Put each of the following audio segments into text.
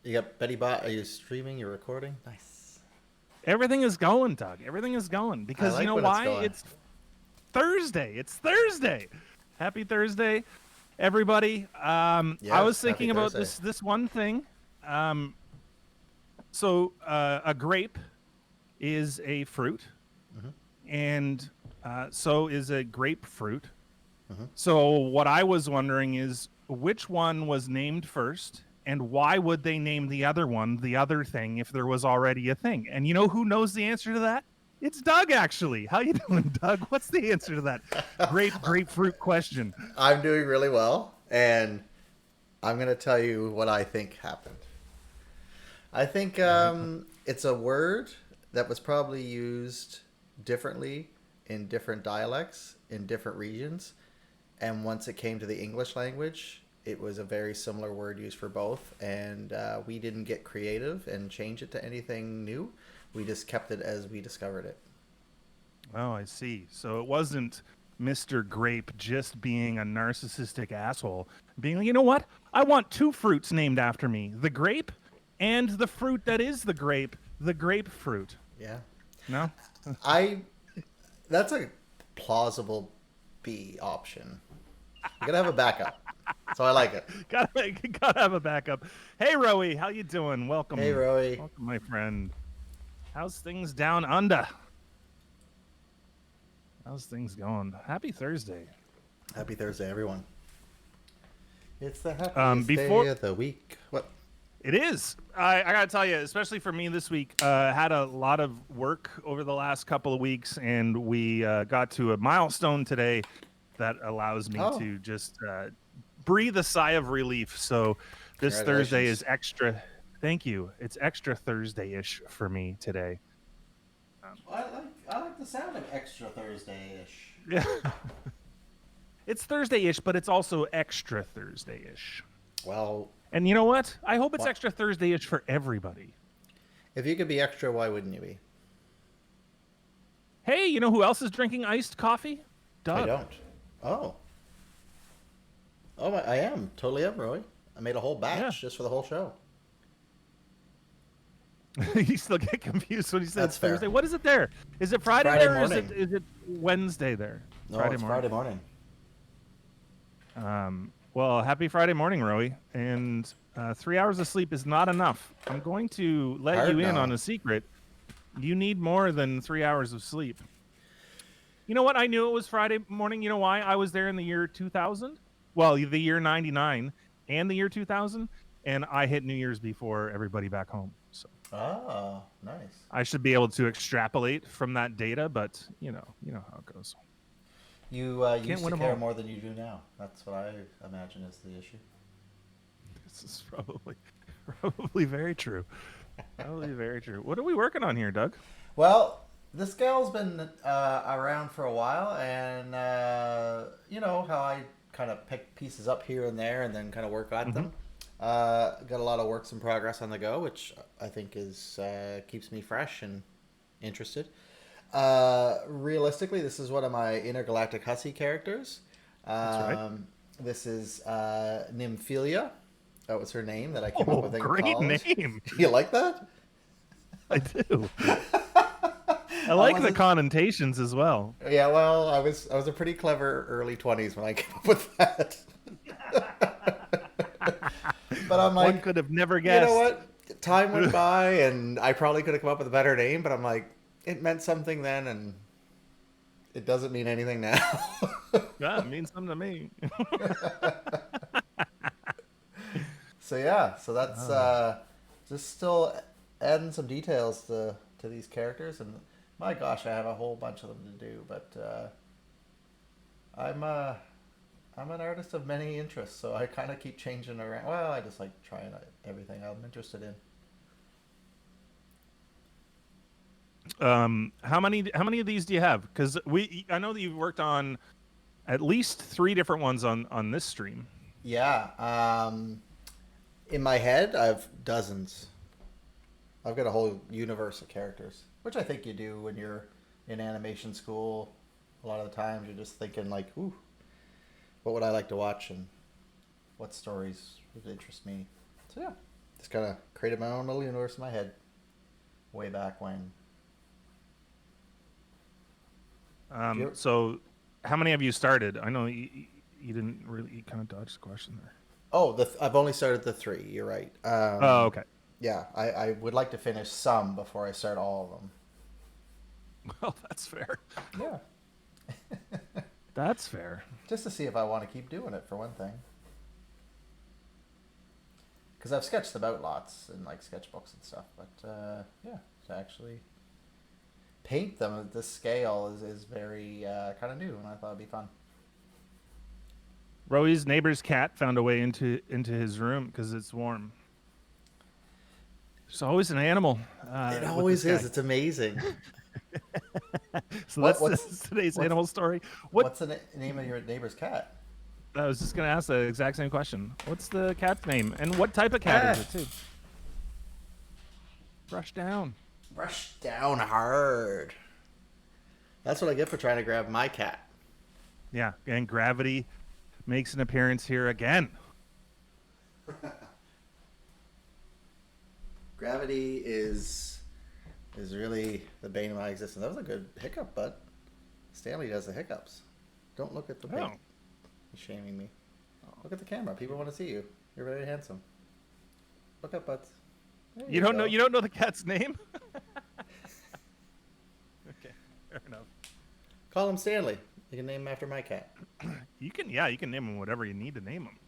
You got Betty Bot. Are you streaming? You're recording? Nice. Everything is going, Doug. Everything is going I because you like know when it's why? going. It's Thursday. It's Thursday. Happy Thursday, everybody. I was Yes, happy thinking about Thursday. this one thing. Um, a grape is a fruit, Hmm. and so is a grapefruit. Hmm. So what I was wondering is which one was named first, and why would they name the other one the other thing if there was already a thing? And you know who knows the answer to that? It's Doug, actually. How you doing, Doug? What's the answer to that grapefruit question? I'm doing really well, and I'm going to tell you what I think happened. I think Right. it's a word that was probably used differently in different dialects in different regions. And once it came to the English language, it was a very similar word used for both. And we didn't get creative and change it to anything new. We just kept it as we discovered it. Oh, I see. So it wasn't Mr. Grape just being a narcissistic asshole, being like, you know what? I want two fruits named after me, the grape and the fruit that is the grapefruit. Yeah. No? I That's a plausible B option. You gotta have a backup. So I like it. gotta have a backup. Hey, Rowie, how you doing? Hey, Welcome. Roy. Welcome, my friend. How's things down under? How's things going? Happy Thursday. Happy Thursday, everyone. It's the happiest day Before of the week. What? It is. I gotta tell you, especially for me this week, had a lot of work over the last couple of weeks, and we got to a milestone today that allows me Oh, to just breathe a sigh of relief. So this Thursday congratulations. is extra. Thank you. It's extra Thursday-ish for me today. Um, I like the sound of extra Thursday-ish. yeah, it's Thursday-ish, but it's also extra Thursday-ish. Well, And you know what? I hope it's what? extra Thursday-ish for everybody. If you could be extra, why wouldn't you be? Hey, you know who else is drinking iced coffee? I Doug. don't. Oh, I am totally am, Roy. I made a whole Yeah. batch just for the whole show. You still get confused when you say That's it's fair. Thursday. What is it there? Is it It's Friday Friday there or morning. is it Wednesday there? No, Friday it's morning. Friday morning. Well, happy Friday morning, Rowie. And 3 hours of sleep is not enough. I'm going to let you Hard in no. on a secret. You need more than 3 hours of sleep. You know what? I knew it was Friday morning. You know why? I was there in the year 2000. Well, the year 99 and the year 2000. And I hit New Year's before everybody back home. So Oh, nice. I should be able to extrapolate from that data, but you know how it goes. You Can't used win to them care all. more than you do now. That's what I imagine is the issue. This is probably probably very true. Probably very true. What are we working on here, Doug? Well, this gal's been around for a while, and you know how I kind of pick pieces up here and there, and then kind of work at Mm-hmm. them. Got a lot of works in progress on the go, which I think is keeps me fresh and interested. Realistically, this is one of my intergalactic hussy characters. That's right. This is Nymphilia. That was her name that I came up Oh, with in great college. name. You like that? I do. I I like the wasn't. connotations as well. Yeah, well, I was a pretty clever early 20s when I came up with that. But I'm One like, could have never you know guessed. what? Time went by, and I probably could have come up with a better name. But I'm like, it meant something then, and it doesn't mean anything now. Yeah, it means something to me. So yeah, so that's Oh. just still adding some details to these characters, and my gosh, I have a whole bunch of them to do. But I'm I'm an artist of many interests, so I kind of keep changing around. Well, I just like trying everything I'm interested in. How many of these do you have? Because I know that you've worked on at least three different ones on this stream. Yeah, in my head, I've dozens. I've got a whole universe of characters, which I think you do when you're in animation school. A lot of the times, you're just thinking like, "Ooh, what would I like to watch, and what stories would interest me?" So yeah, Just kind of created my own little universe in my head. Way back when. So, how many have you started? I know you didn't really. You kind of dodged the question there. Oh, I've only started the 3. You're right. Oh, okay. Yeah, I would like to finish some before I start all of them. Well, that's fair. Yeah. That's fair. Just to see if I want to keep doing it, for one thing. Because I've sketched about lots in like sketchbooks and stuff, but yeah, to actually paint them at this scale is very kind of new, and I thought it'd be fun. Rowie's neighbor's cat found a way into his room because it's warm. There's always an animal. It always is. It's amazing. So that's today's animal story. What's the name of your neighbor's cat? I was just going to ask the exact same question. What's the cat's name? And what type of cat is it, too? Brush down. Brush down hard. That's what I get for trying to grab my cat. Yeah, and gravity makes an appearance here again. Gravity is really the bane of my existence. That was a good hiccup, bud. Stanley does the hiccups. Don't look at the paint. He's shaming me. Look at the camera. People want to see you. You're very handsome. Look up, butts. You don't know the cat's name? Okay, fair enough. Call him Stanley. You can name him after my cat. You can name him whatever you need to name him.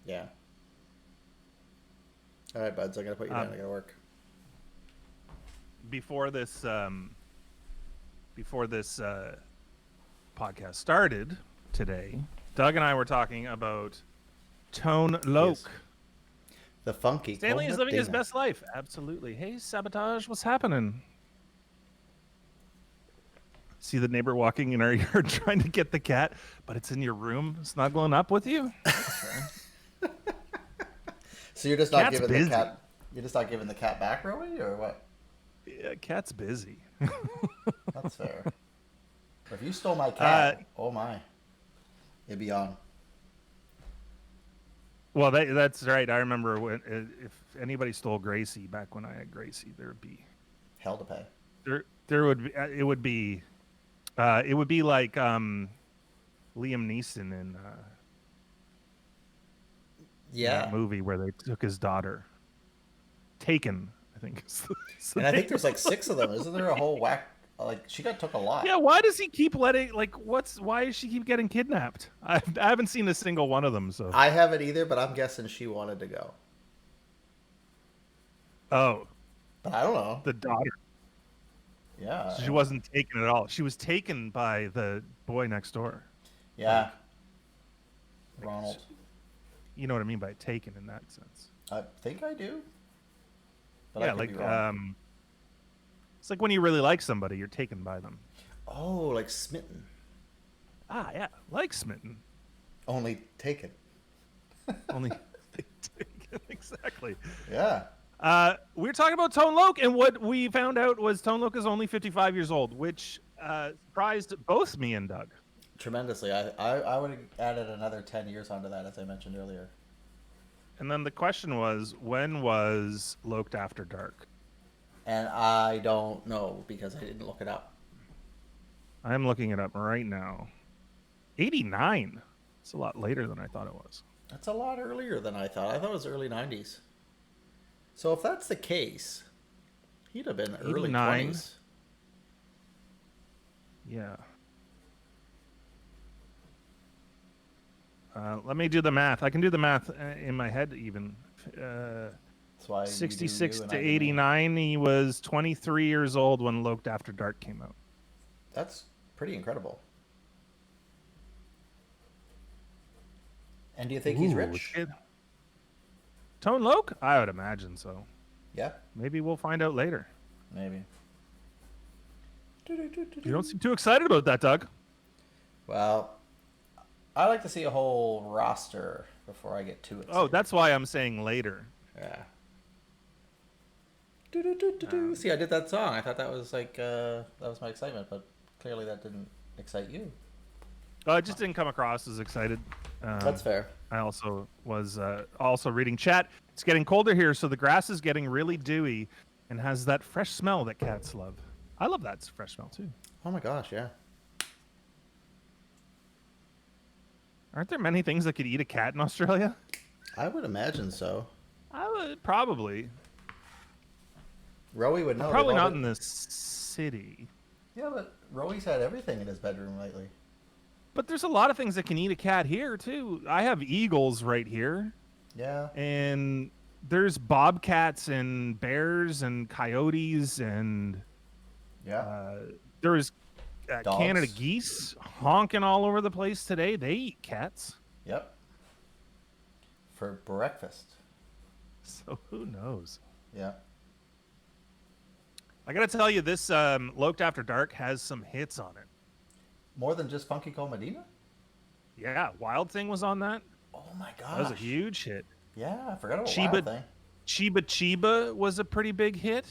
Yeah. All right, buds. I'm gonna put you down. I gotta work. Before this podcast started today, Doug and I were talking about Tone Loc. Yes. The funky. Stanley is living his best life. Absolutely. Hey, Sabotage, what's happening? See the neighbor walking in our yard trying to get the cat, but it's in your room snuggling up with you? So you're just not Cat's giving busy. the cat. You're just not giving the cat back, Rowie, or what? Yeah, cat's busy. That's fair. But if you stole my cat, oh my, it'd be on. Well, that's right. I remember when if anybody stole Gracie back when I had Gracie, there would be Hell to pay. There would be it would be like Liam Neeson in that movie where they took his daughter. Taken, I think. And I think there's like 6 of them. Isn't there a whole whack? Like she took a lot. Yeah, why does he keep letting why does she keep getting kidnapped? I haven't seen a single one of them. So I haven't either, but I'm guessing she wanted to go. Oh, but I don't know. The daughter. Yeah. So she wasn't taken at all. She was taken by the boy next door. Yeah. Ronald. You know what I mean by taken in that sense. I think I do. But yeah, it's like when you really like somebody, you're taken by them. Oh, like smitten. Ah, yeah, like smitten. Only taken. Only taken, exactly. Yeah. We were talking about Tone Loc, and what we found out was Tone Loc is only 55 years old, which surprised both me and Doug. Tremendously. I would have added another 10 years onto that, as I mentioned earlier. And then the question was, when was Loc After Dark? And I don't know because I didn't look it up. I'm looking it up right now. 89. It's a lot later than I thought it was. That's a lot earlier than I thought. I thought it was early 90s. So if that's the case, he'd have been early 20s. Yeah. Let me do the math. I can do the math in my head even. That's why 66 to 89, he was 23 years old when Loc After Dark came out. That's pretty incredible. And do you think he's rich? Tone Loc? I would imagine so. Yeah. Maybe we'll find out later. Maybe. You don't seem too excited about that, Doug. Well, I like to see a whole roster before I get too excited. Oh, that's why I'm saying later. Yeah. See, I did that song. I thought that was like that was my excitement, but clearly that didn't excite you. It just didn't come across as excited. That's fair. I also was also reading chat. It's getting colder here, so the grass is getting really dewy and has that fresh smell that cats love. I love that fresh smell too. Oh my gosh, yeah. Aren't there many things that could eat a cat in Australia? I would imagine so. I would probably. Rowie would know. Probably not in the city. Yeah, but Rowie's had everything in his bedroom lately. But there's a lot of things that can eat a cat here too. I have eagles right here. Yeah. And there's bobcats and bears and coyotes and there's Canada geese honking all over the place today. They eat cats. Yep. For breakfast. So who knows? Yeah. I gotta tell you, this Loked After Dark has some hits on it. More than just Funky Cold Medina? Yeah, Wild Thing was on that. Oh my gosh. That was a huge hit. Yeah, I forgot about Wild Thing. Chiba Chiba was a pretty big hit.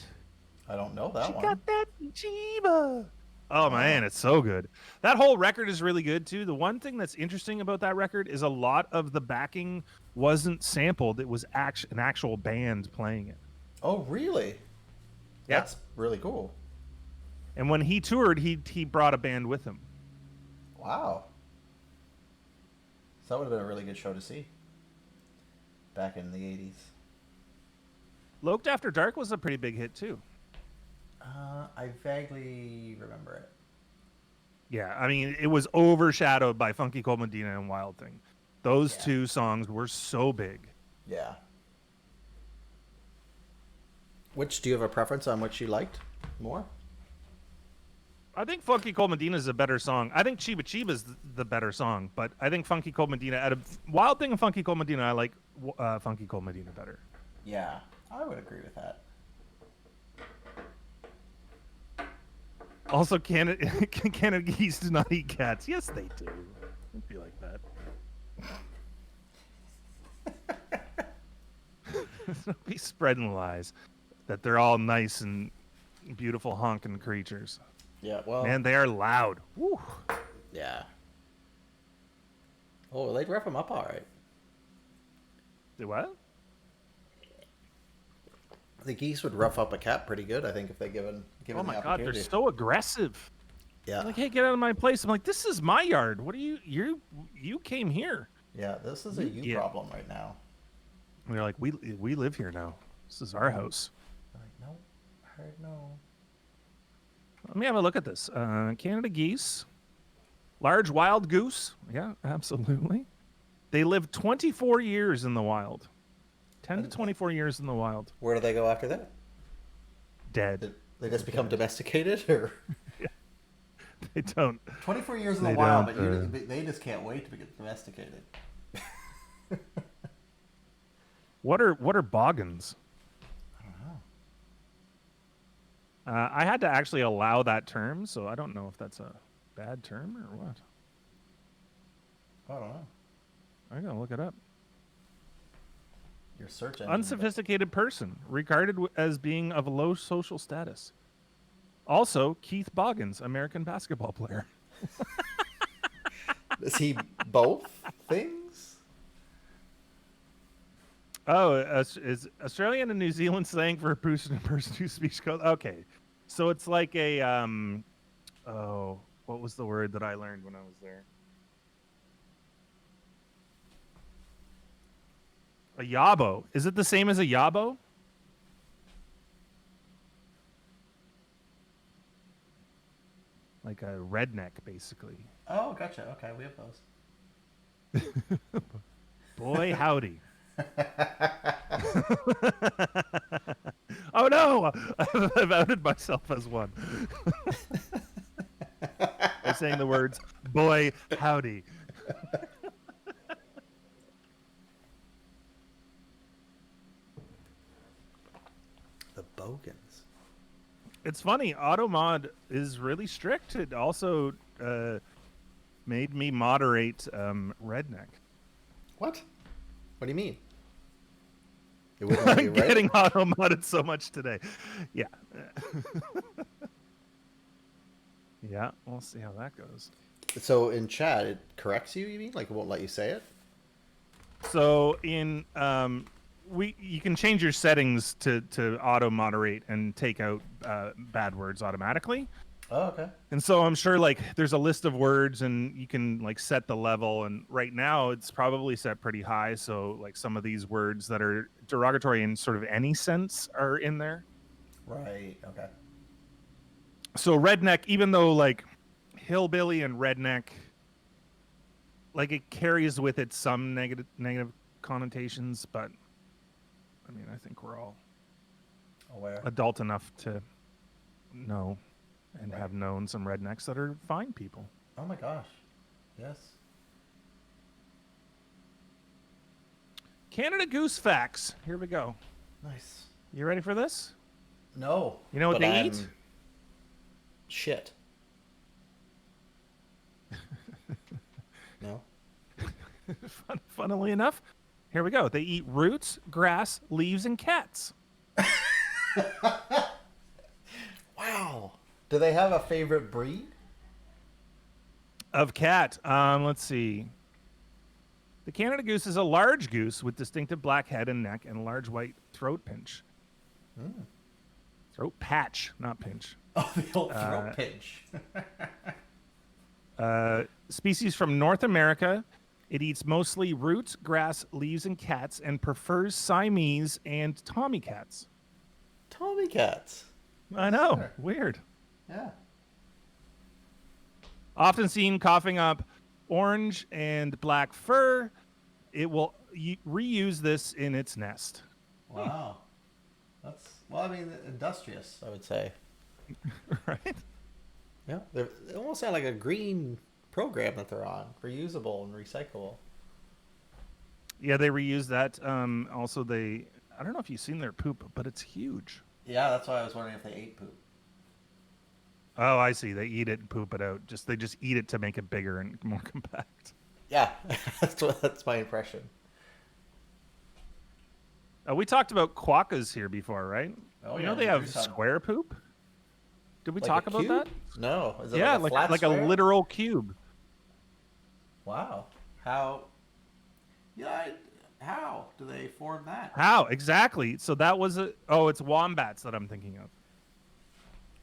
I don't know that one. She got that Chiba. Oh man, it's so good. That whole record is really good too. The one thing that's interesting about that record is a lot of the backing wasn't sampled. It was an actual band playing it. Oh, really? Yeah. That's really cool. And when he toured, he brought a band with him. Wow. So that would have been a really good show to see. Back in the 80s. Loked After Dark was a pretty big hit too. I vaguely remember it. Yeah, I mean, it was overshadowed by Funky Cold Medina and Wild Thing. Those two songs were so big. Yeah. Do you have a preference on which you liked more? I think Funky Cold Medina is a better song. I think Chiba Chiba is the better song, but I think Funky Cold Medina, out of Wild Thing and Funky Cold Medina, I like Funky Cold Medina better. Yeah, I would agree with that. Also, Canada geese do not eat cats. Yes, they do. Don't be like that. Don't be spreading lies that they're all nice and beautiful honking creatures. Yeah, well... Man, they are loud. Woo. Yeah. Oh, they'd rough them up all right. Do what? The geese would rough up a cat pretty good, I think, if they given oh my the god, they're so aggressive. Yeah. They're like, hey, get out of my place. I'm like, this is my yard. What are you came here. Yeah, this is a you problem right now. And they're like, we live here now. This is our house. I'm like, no, I heard no. Let me have a look at this. Canada geese. Large wild goose. Yeah, absolutely. They live 24 years in the wild. 10 to 24 years in the wild. Where do they go after that? Dead. They just become domesticated, or? Yeah. They don't. 24 years in the wild, but they just can't wait to get domesticated. What are boggans? I don't know. I had to actually allow that term, so I don't know if that's a bad term or what. I don't know. I gotta look it up. Your search engine. Unsophisticated person, regarded as being of low social status. Also, Keith Boggins, American basketball player. Is he both things? Oh, is Australian and New Zealand slang for a person who speaks code? Okay, so it's like a what was the word that I learned when I was there? A yabo. Is it the same as a yabo? Like a redneck, basically. Oh, gotcha. Okay, we have those. Boy, howdy. Oh no! I've outed myself as one. By saying the words, boy, howdy. The Bogans. It's funny, AutoMod is really strict. It also made me moderate redneck. What? What do you mean? It wouldn't let you I'm write getting it? auto-modded so much today. Yeah. Yeah, we'll see how that goes. So in chat, it corrects you mean? Like it won't let you say it? So in you can change your settings to auto moderate and take out bad words automatically. Oh, okay. And so I'm sure like there's a list of words and you can like set the level, and right now it's probably set pretty high, so like some of these words that are derogatory in sort of any sense are in there. Right. Okay. So redneck, even though like hillbilly and redneck, like it carries with it some negative connotations, but I mean I think we're all Aware. adult enough to know and have known some rednecks that are fine people. Oh my gosh. Yes. Canada Goose facts. Here we go. Nice. You ready for this? No. You know what they eat? Shit. No. Funnily enough, here we go. They eat roots, grass, leaves, and cats. Wow. Do they have a favorite breed? Of cat. Let's see. The Canada Goose is a large goose with distinctive black head and neck and large white throat pinch. Throat patch, not pinch. Oh, the old throat pinch. Species from North America. It eats mostly roots, grass, leaves, and cats, and prefers Siamese and Tommy cats. Tommy cats. I know. Sure. Weird. Yeah. Often seen coughing up orange and black fur. It will reuse this in its nest. Wow. That's, well, I mean, industrious, I would say. Right? Yeah. They almost sound like a green program that they're on. Reusable and recyclable. Yeah, they reuse that. Also, I don't know if you've seen their poop, but it's huge. Yeah, that's why I was wondering if they ate poop. Oh, I see. They eat it and poop it out. They just eat it to make it bigger and more compact. Yeah, that's my impression. We talked about quokkas here before, right? Oh, you yeah, know they we have do some. square poop? Did we Like talk a about cube? that? No. Is it Yeah, like a flat like a square? literal cube. Wow. How? Yeah. How do they form that? How? Exactly. So that was it's wombats that I'm thinking of.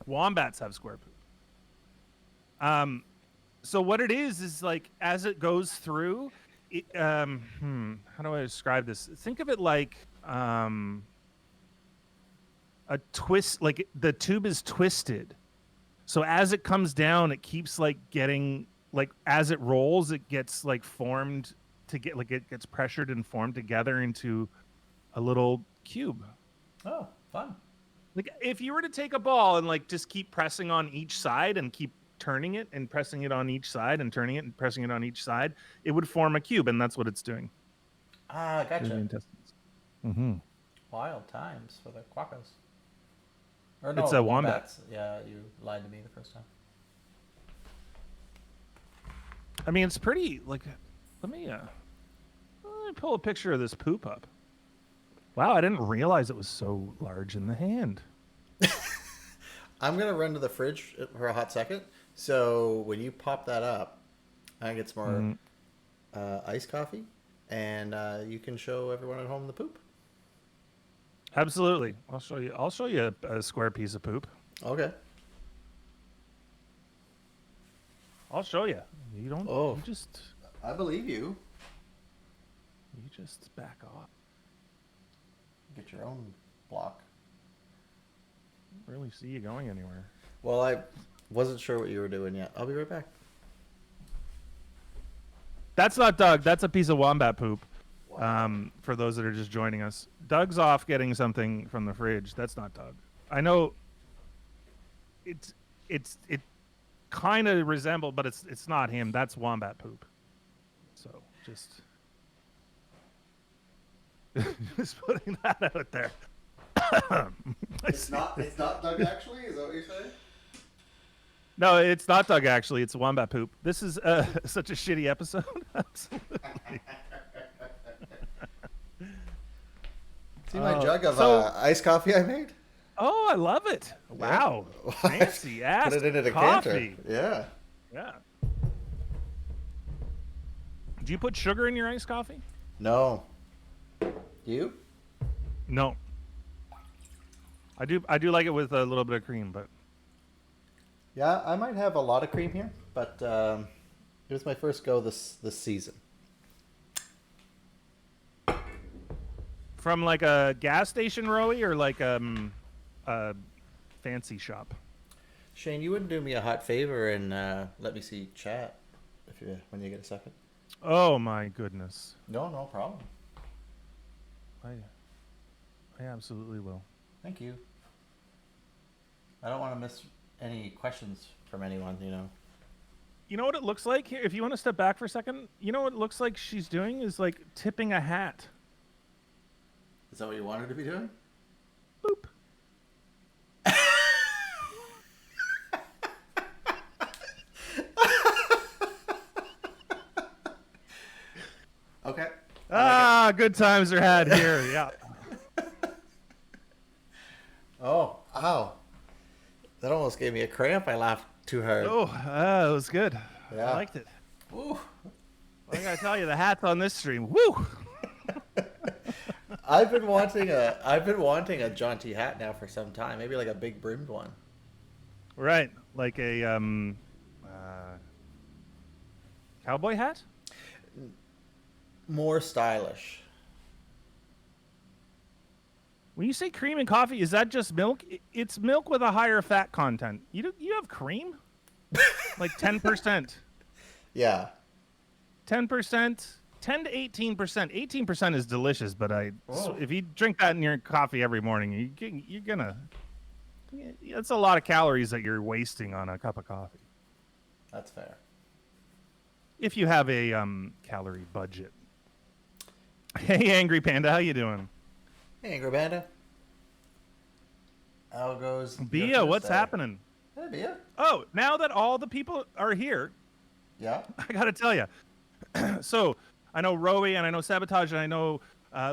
Wombats have square poop. So what it is like as it goes through, how do I describe this? Think of it like a twist, like the tube is twisted. So as it comes down, it keeps like getting, like as it rolls, it gets like formed to get, like it gets pressured and formed together into a little cube. Oh, fun. Like if you were to take a ball and like just keep pressing on each side and keep turning it and pressing it on each side and turning it and pressing it on each side, it would form a cube, and that's what it's doing. Ah, In the gotcha. intestines. Mm-hmm. Wild times for the quokkas. Or no, It's a wombat. wombats. Yeah, you lied to me the first time. I mean, it's pretty. Like, let me pull a picture of this poop up. Wow, I didn't realize it was so large in the hand. I'm going to run to the fridge for a hot second. So when you pop that up, I get some more iced coffee, and you can show everyone at home the poop. Absolutely, I'll show you. I'll show you a square piece of poop. Okay. I'll show you. You don't. Oh. You just I believe you. back off. Get your own block. I don't really see you going anywhere. Well, I wasn't sure what you were doing yet. I'll be right back. That's not Doug. That's a piece of wombat poop. Wow. For those that are just joining us, Doug's off getting something from the fridge. That's not Doug. I know. It kind of resembled, but it's not him. That's wombat poop. So just putting that out there. It's not Doug actually? Is that what you're saying? No, it's not Doug actually. It's wombat poop. This is such a shitty episode. Absolutely. See my jug of iced coffee I made? Oh, I love it. Wow. Yeah. Fancy ass Put it in a coffee. decanter. Yeah. Yeah. Do you put sugar in your iced coffee? No. You? No. I do like it with a little bit of cream, but Yeah, I might have a lot of cream here, but it was my first go this season. from like a gas station rowie or like a fancy shop. Shane, you wouldn't do me a hot favor and let me see chat when you get a second. Oh my goodness. No, no problem. I absolutely will. Thank you. I don't want to miss any questions from anyone, you know. You know what it looks like here? If you want to step back for a second, you know what it looks like she's doing is like tipping a hat. Is that what you wanted to be doing? Boop. Okay. Ah, good times are had here. Yeah. Oh, ow. That almost gave me a cramp. I laughed too hard. Oh, it was good. Yeah. I liked it. Ooh. I gotta tell you, the hats on this stream. Woo! I've been wanting a jaunty hat now for some time. Maybe like a big brimmed one. Right, like a cowboy hat. More stylish. When you say cream and coffee, is that just milk? It's milk with a higher fat content. You have cream? Like 10%. Yeah. 10%, 10 to 18%. 18% is delicious, but if you drink that in your coffee every morning, you're gonna. That's a lot of calories that you're wasting on a cup of coffee. That's fair. If you have a calorie budget. Hey, Angry Panda, how you doing? Hey, Angry Panda. How goes? Bia, what's happening? Hey, Bia. Oh, now that all the people are here, Yeah. I gotta tell you. So I know Rowie and I know Sabotage and I know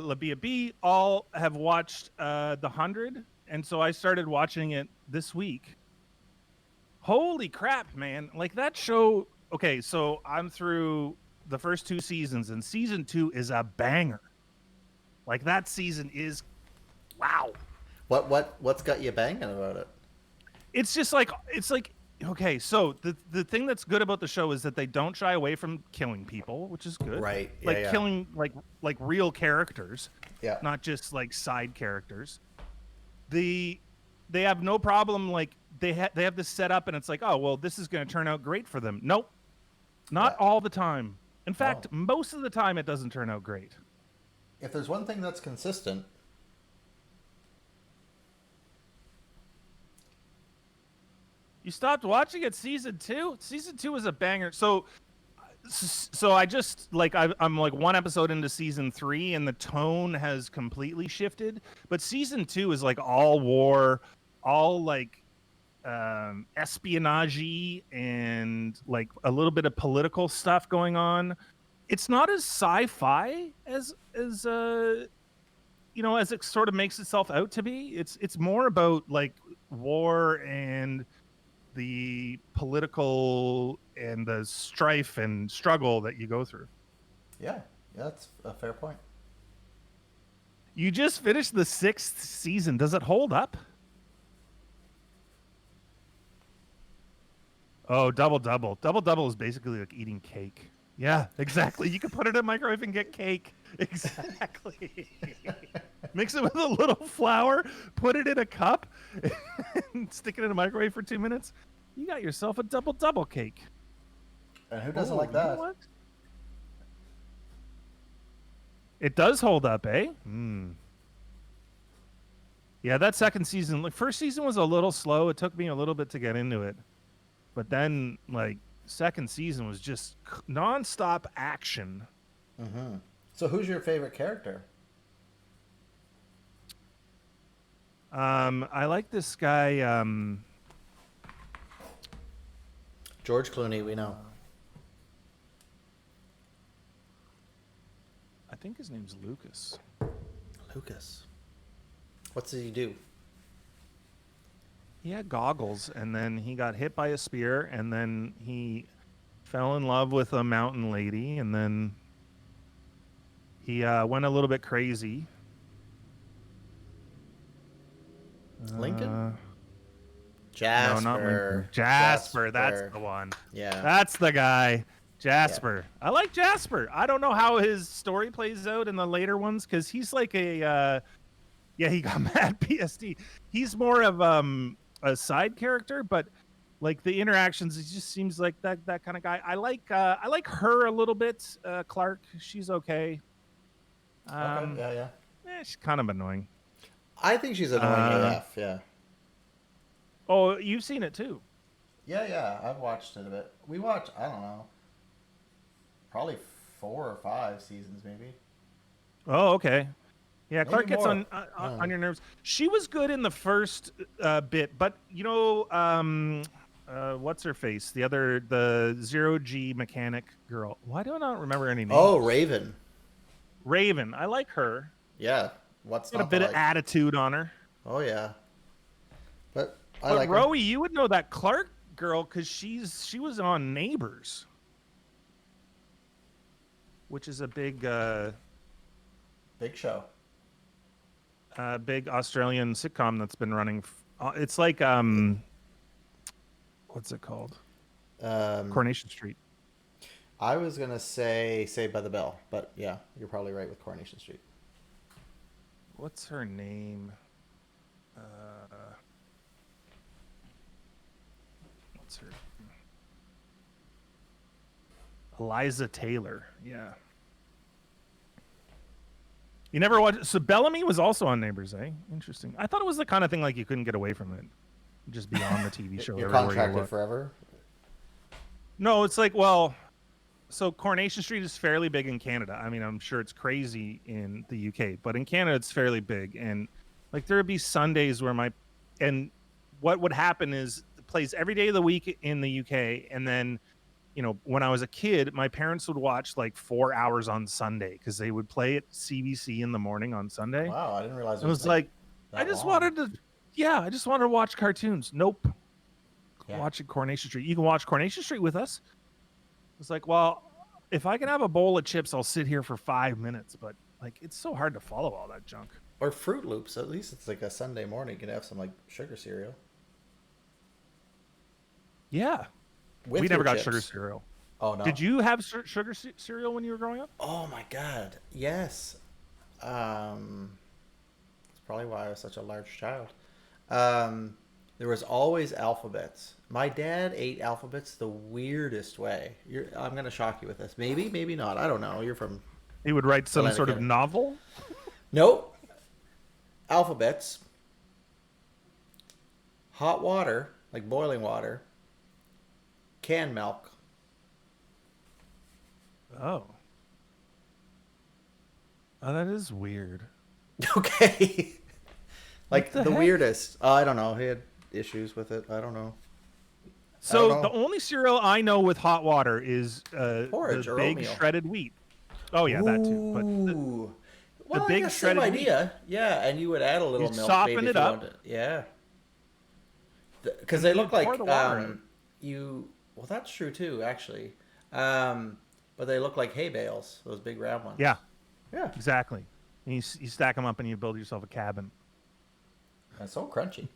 Labia B all have watched The 100, and so I started watching it this week. Holy crap, man! Like that show. Okay, so I'm through the first 2 seasons, and season 2 is a banger. Like that season is, wow. What's got you banging about it? It's just like okay. So the thing that's good about the show is that they don't shy away from killing people, which is good. Right. Yeah, like yeah. killing like real characters. Yeah. Not just like side characters. They have no problem like they have this set up and it's like, oh well, this is going to turn out great for them. Nope. Not all the time. In fact, most of the time it doesn't turn out great. If there's one thing that's consistent, you stopped watching it season 2? Season 2 was a banger. So I just like I'm like 1 episode into season 3 and the tone has completely shifted. But season 2 is like all war, all like espionage and like a little bit of political stuff going on. It's not as sci-fi as you know, as it sort of makes itself out to be. It's more about like war and the political and the strife and struggle that you go through. yeah, that's a fair point. You just finished the 6th season. Does it hold up? Oh, double. Double is basically like eating cake. Yeah, exactly. You can put it in a microwave and get cake. Exactly. Mix it with a little flour, put it in a cup, and stick it in a microwave for 2 minutes. You got yourself a double cake. And who doesn't like that? You know what? It does hold up, eh? Yeah, that second season, like first season was a little slow. It took me a little bit to get into it. But then, like, second season was just nonstop action. Mm-hmm. So who's your favorite character? I like this guy. George Clooney, we know. I think his name's Lucas. Lucas. What's he do? He had goggles, and then he got hit by a spear, and then he fell in love with a mountain lady, and then he went a little bit crazy. Lincoln? Uh, no, not Lincoln. Jasper. Jasper, that's Jasper. the one. Yeah. That's the guy. Yeah. Jasper. I like Jasper. I don't know how his story plays out in the later ones because he's like yeah, he got mad PSD. He's more of a side character, but like the interactions, it just seems like that kind of guy. I like her a little bit, Clark. She's okay. Okay. Um, Yeah, yeah. she's kind of annoying. I think she's annoying Uh, AF. Yeah. oh, you've seen it too. Yeah, yeah. I've watched it a bit. We watched, I don't know, probably 4 or 5 seasons, maybe. Oh, okay. Yeah, Maybe Clark gets more. on your nerves. She was good in the first bit, but you know, what's her face? The 0G mechanic girl. Why do I not remember any names? Oh, Raven. Raven. I like her. Yeah. What's Got a not to bit of like? attitude on her. Oh, yeah. But I But like her. Rowie, you would know that Clark girl because she was on Neighbors, which is a Big show. big Australian sitcom that's been running. It's like what's it called? Um, Coronation Street. I was gonna say Saved by the Bell, but yeah, you're probably right with Coronation Street. What's her name? What's her? Eliza Taylor. Yeah. You never watched. So Bellamy was also on Neighbors, eh? Interesting. I thought it was the kind of thing like you couldn't get away from it. Just be on the TV show. You're everywhere you contracted look. forever. No, it's like, well, so Coronation Street is fairly big in Canada. I mean, I'm sure it's crazy in the UK, but in Canada it's fairly big. And like there would be Sundays where and what would happen is it plays every day of the week in the UK, and then when I was a kid, my parents would watch like 4 hours on Sunday because they would play at CBC in the morning on Sunday. Wow, I didn't realize It was like, I that just long. I just wanted to watch cartoons. Nope. Yeah. Watching Coronation Street. You can watch Coronation Street with us. It's like, well, if I can have a bowl of chips, I'll sit here for 5 minutes. But like, it's so hard to follow all that junk. Or Fruit Loops. At least it's like a Sunday morning. You can have some like sugar cereal. Yeah. With We never your got chips. sugar cereal. Oh no. Did you have sugar cereal when you were growing up? Oh my god. Yes. That's probably why I was such a large child. There was always alphabets. My dad ate alphabets the weirdest way. I'm gonna shock you with this. Maybe, maybe not. I don't know. You're from He would write some Atlantic sort of Canada. novel. Nope. Alphabets. Hot water, like boiling water. Canned milk. Oh. Oh, that is weird. Okay. Like the the heck? weirdest. I don't know. He had issues with it. I don't know. So know. the only cereal I know with hot water is Porridge the or big oatmeal. shredded wheat. Oh yeah, that too. But Ooh. Well, big I guess same shredded wheat. idea. Yeah, and you would add a little You milk, soften maybe it if you up. wanted. Yeah. Because And they then look you like pour the water in. you. Well, that's true too, actually. But they look like hay bales, those big round ones. Yeah, Yeah. exactly. And you stack them up and you build yourself a cabin. That's so crunchy.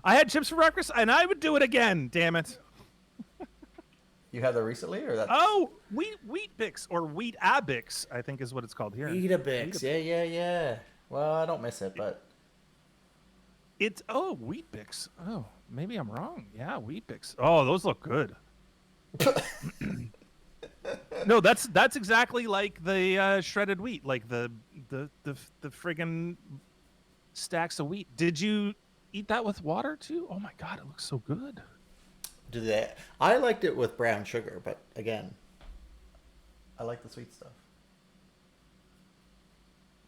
I had chips for breakfast, and I would do it again. Damn it! You had that recently, or that? Oh, wheat Bix or wheat abix, I think is what it's called here. Weetabix. Yeah, yeah, yeah. Well, I don't miss it, but It's wheat Bix. Oh, maybe I'm wrong. Yeah, wheat Bix. Oh, those look good. No, that's exactly like the shredded wheat, like the friggin' stacks of wheat. Did you eat that with water too? Oh my god, it looks so good. do they? I liked it with brown sugar, but again, I like the sweet stuff.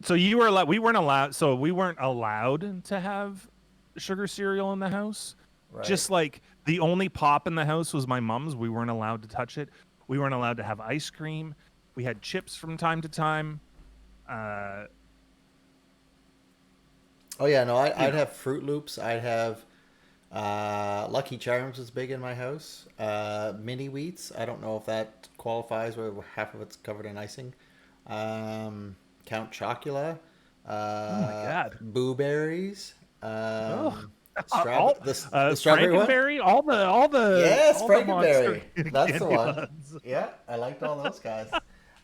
So we weren't allowed to have sugar cereal in the house. Right. Just like the only pop in the house was my mom's. We weren't allowed to touch it. We weren't allowed to have ice cream. We had chips from time to time. Oh yeah, no, I'd have Fruit Loops. I'd have Lucky Charms was big in my house. Mini Wheats. I don't know if that qualifies where half of it's covered in icing. Count Chocula. Oh my god. Blueberries. Oh, Strawberry. all The strawberry one. Frankenberry, Yes, all the monster Frankenberry. That's the candy one. buns. Yeah, I liked all those guys.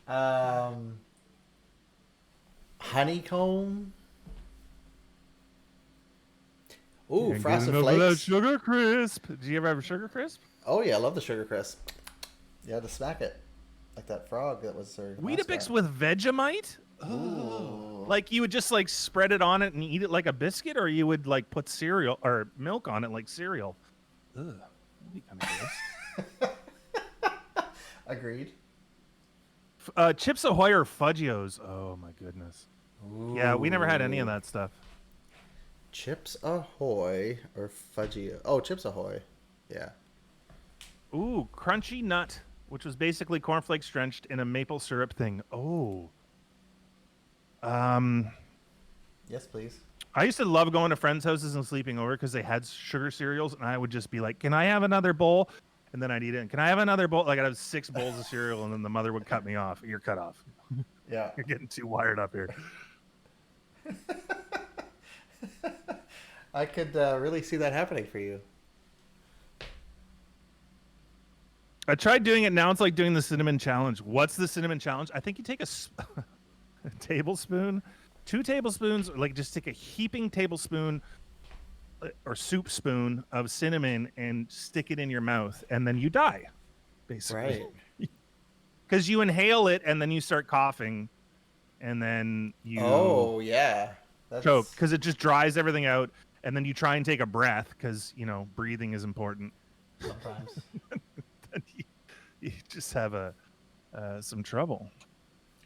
Um, honeycomb. Ooh, Can't get frosted enough of that flakes. sugar crisp. Do you ever have a sugar crisp? Oh yeah, I love the sugar crisp. You had to smack it like that frog that was their Weetabix mascot. with Vegemite? Oh. Ooh. Like you would just like spread it on it and eat it like a biscuit, or you would like put cereal or milk on it like cereal. Ugh, that'd be kind of gross. Agreed. Chips Ahoy or Fudgios? Oh my goodness. Ooh. Yeah, we never had any of that stuff. Chips Ahoy or Fudgy? Oh, Chips Ahoy. Yeah. Ooh, Crunchy Nut, which was basically cornflakes drenched in a maple syrup thing. Oh. Yes, please. I used to love going to friends' houses and sleeping over because they had sugar cereals, and I would just be like, "Can I have another bowl?" And then I'd eat it. And, "Can I have another bowl?" Like I'd have 6 bowls of cereal, and then the mother would cut me off. You're cut off. Yeah. You're getting too wired up here. I could really see that happening for you. I tried doing it. Now it's like doing the cinnamon challenge. What's the cinnamon challenge? I think you take a tablespoon, 2 tablespoons, or like just take a heaping tablespoon or soup spoon of cinnamon and stick it in your mouth, and then you die, basically. Right. Because you inhale it and then you start coughing, and then you Oh yeah. That's... choke because it just dries everything out, and then you try and take a breath because breathing is important. Sometimes. you just have some trouble.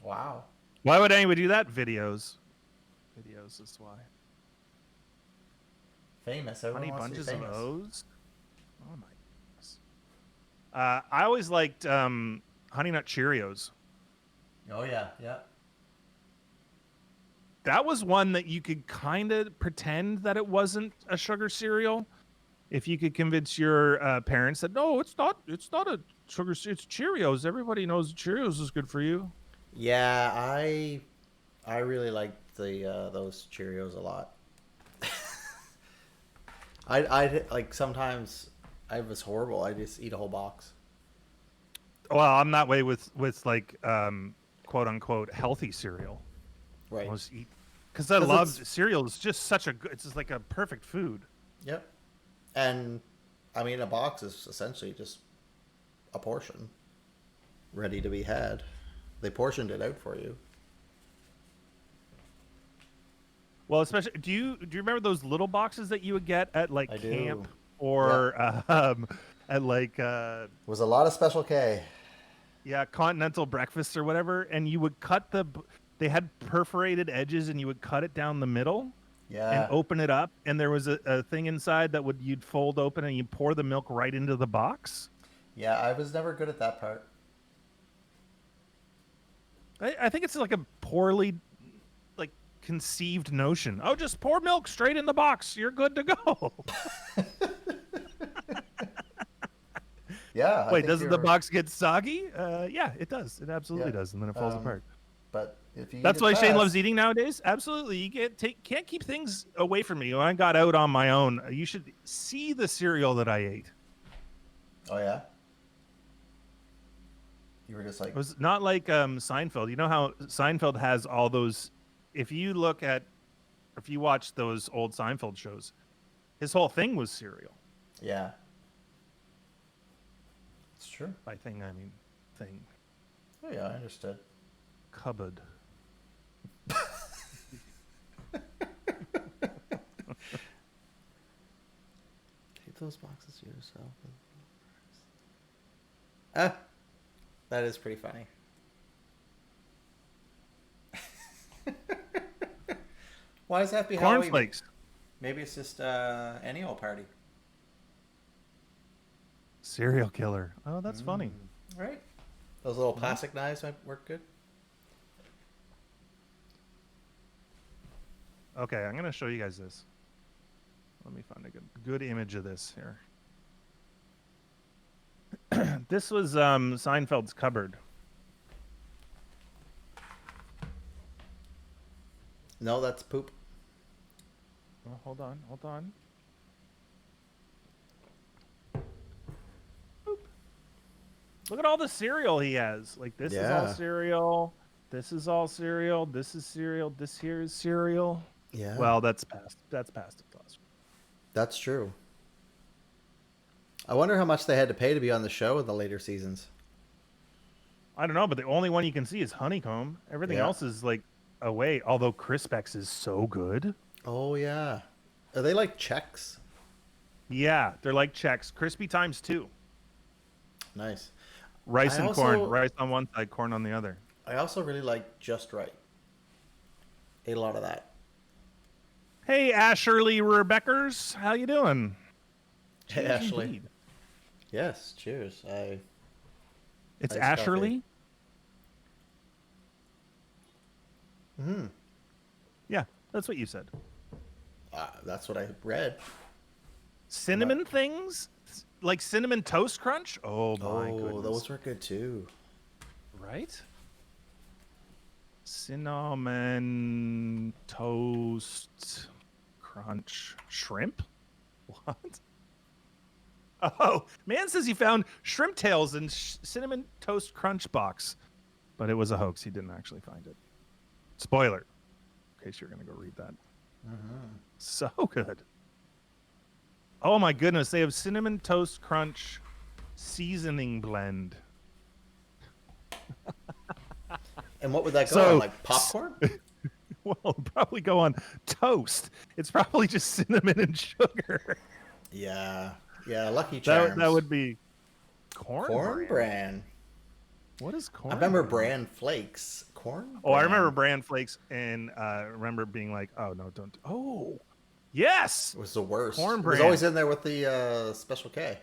Wow. Why would anyone do that? Videos is why. Famous. Everyone Honey wants to be bunches of famous. O's. Oh my goodness. I always liked Honey Nut Cheerios. Oh yeah, yeah. That was one that you could kind of pretend that it wasn't a sugar cereal. If you could convince your parents that no, it's not a sugar cereal, it's Cheerios. Everybody knows Cheerios is good for you. Yeah, I really liked the those Cheerios a lot. I like sometimes I was horrible. I just eat a whole box. Well, I'm that way with like quote unquote healthy cereal. Right. Because I love cereal. It's just such a good. It's just like a perfect food. Yep. And I mean, a box is essentially just a portion ready to be had. They portioned it out for you. Well, especially do you remember those little boxes that you would get at like I camp do. or at like It was a lot of Special K. yeah, continental breakfasts or whatever, and you would cut they had perforated edges and you would cut it down the middle. Yeah. And open it up, and there was a thing inside that you'd fold open, and you pour the milk right into the box. Yeah, I was never good at that part. I think it's like a poorly like conceived notion. Oh, just pour milk straight in the box. You're good to go. Yeah. Wait, doesn't the box get soggy? Yeah, it does. It absolutely does, and then it falls apart. But if you That's why Shane loves eating nowadays. Absolutely, you can't keep things away from me. When I got out on my own, you should see the cereal that I ate. Oh yeah. You were just like. It was not like Seinfeld. You know how Seinfeld has all those. If you watch those old Seinfeld shows, his whole thing was cereal. Yeah. It's true. By thing, I mean thing. Oh yeah, I understood. Cupboard. Take those boxes to yourself. Ah, that is pretty funny. Why does that have to be Halloween? Cornflakes. Maybe it's just annual party. Serial killer. Oh, that's funny. Right. Those little plastic knives might work good. Okay, I'm gonna show you guys this. Let me find a good image of this here. This was Seinfeld's cupboard. No, that's poop. Oh, hold on, hold on. Boop. Look at all the cereal he has. Like this is all Yeah. cereal. This is all cereal. This is cereal. This here is cereal. Yeah. Well, that's past. That's past the class. That's true. I wonder how much they had to pay to be on the show in the later seasons. I don't know, but the only one you can see is honeycomb. Everything Yeah. else is like away. Although Crispex is so good. Oh, yeah. Are they like Czechs? Yeah, they're like Chex. Crispy times 2. Nice. Rice I and also- corn. Rice on one side, corn on the other. I also really like Just Right. Ate a lot of that. Hey, Asherly Rebeckers, how you doing? Hey, Cheers Ashley. indeed. Yes, cheers. It's Iced Asherly. Mm-hmm. Yeah, that's what you said. That's what I read. Cinnamon things like cinnamon toast crunch. Oh my goodness! Those were good too. Right? Cinnamon toast crunch shrimp. What? Oh, man says he found shrimp tails in cinnamon toast crunch box, but it was a hoax. He didn't actually find it. Spoiler, in case you're gonna go read that. So good. Oh my goodness, they have cinnamon toast crunch seasoning blend. And what would that go So- on? Like popcorn? Well, it'll probably go on toast. It's probably just cinnamon and sugar. Yeah. Yeah, Lucky Charms. That would be corn. Corn bran. What is corn? I remember bran flakes. Corn? Oh, I bran. remember bran flakes, and remember being like, "Oh no, don't." Oh, yes. It was the worst. Corn It was bran. always in there with the Special K.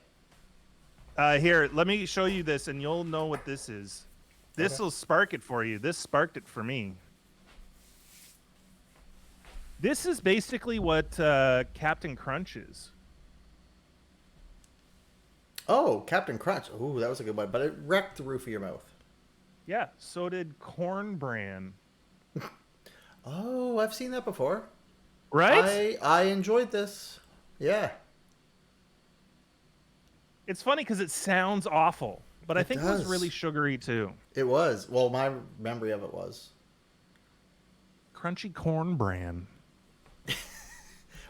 Here, let me show you this, and you'll know what this is. This will spark it for you. This sparked it for me. This is basically what Captain Crunch is. Oh, Captain Crunch. Ooh, that was a good one. But it wrecked the roof of your mouth. Yeah, so did corn bran. Oh, I've seen that before. Right? I enjoyed this. Yeah. It's funny because it sounds awful, but I It think it was does. really sugary too. It was. Well, my memory of it was. Crunchy corn bran.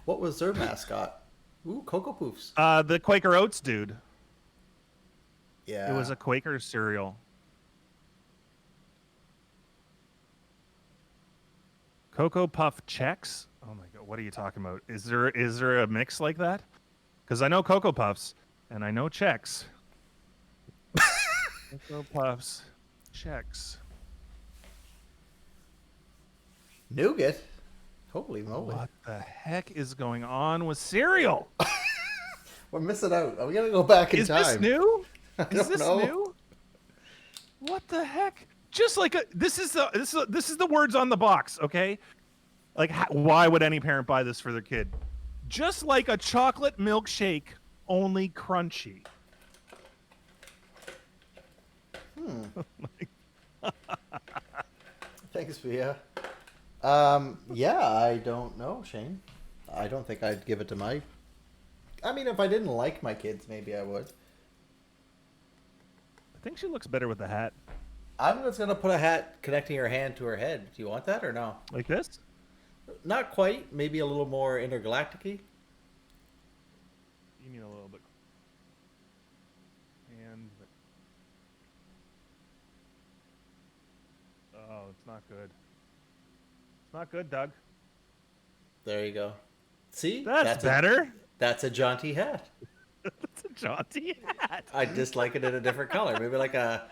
What was their mascot? Ooh, Cocoa Poofs. The Quaker Oats dude. Yeah. It was a Quaker cereal. Cocoa Puff Chex. Oh my god, what are you talking about? Is there a mix like that? Because I know Cocoa Puffs and I know Chex. Cocoa Puffs, Chex. Nougat. Holy moly. What the heck is going on with cereal? We're missing out. Are we going to go back in Is time? this new? I Is don't this know. new? What the heck? Just like this is the words on the box, okay? Like why would any parent buy this for their kid? Just like a chocolate milkshake, only crunchy. Thanks, Via. Yeah, I don't know, Shane. I don't think I'd give it to my... I mean, if I didn't like my kids, maybe I would. I think she looks better with the hat. I'm just going to put a hat connecting her hand to her head. Do you want that or no? Like this? Not quite. Maybe a little more intergalactic-y. You need a little bit. And oh, it's not good. It's not good, Doug. There you go. See? That's better. That's a jaunty hat. That's a jaunty hat. I just like it in a different color. Maybe like a...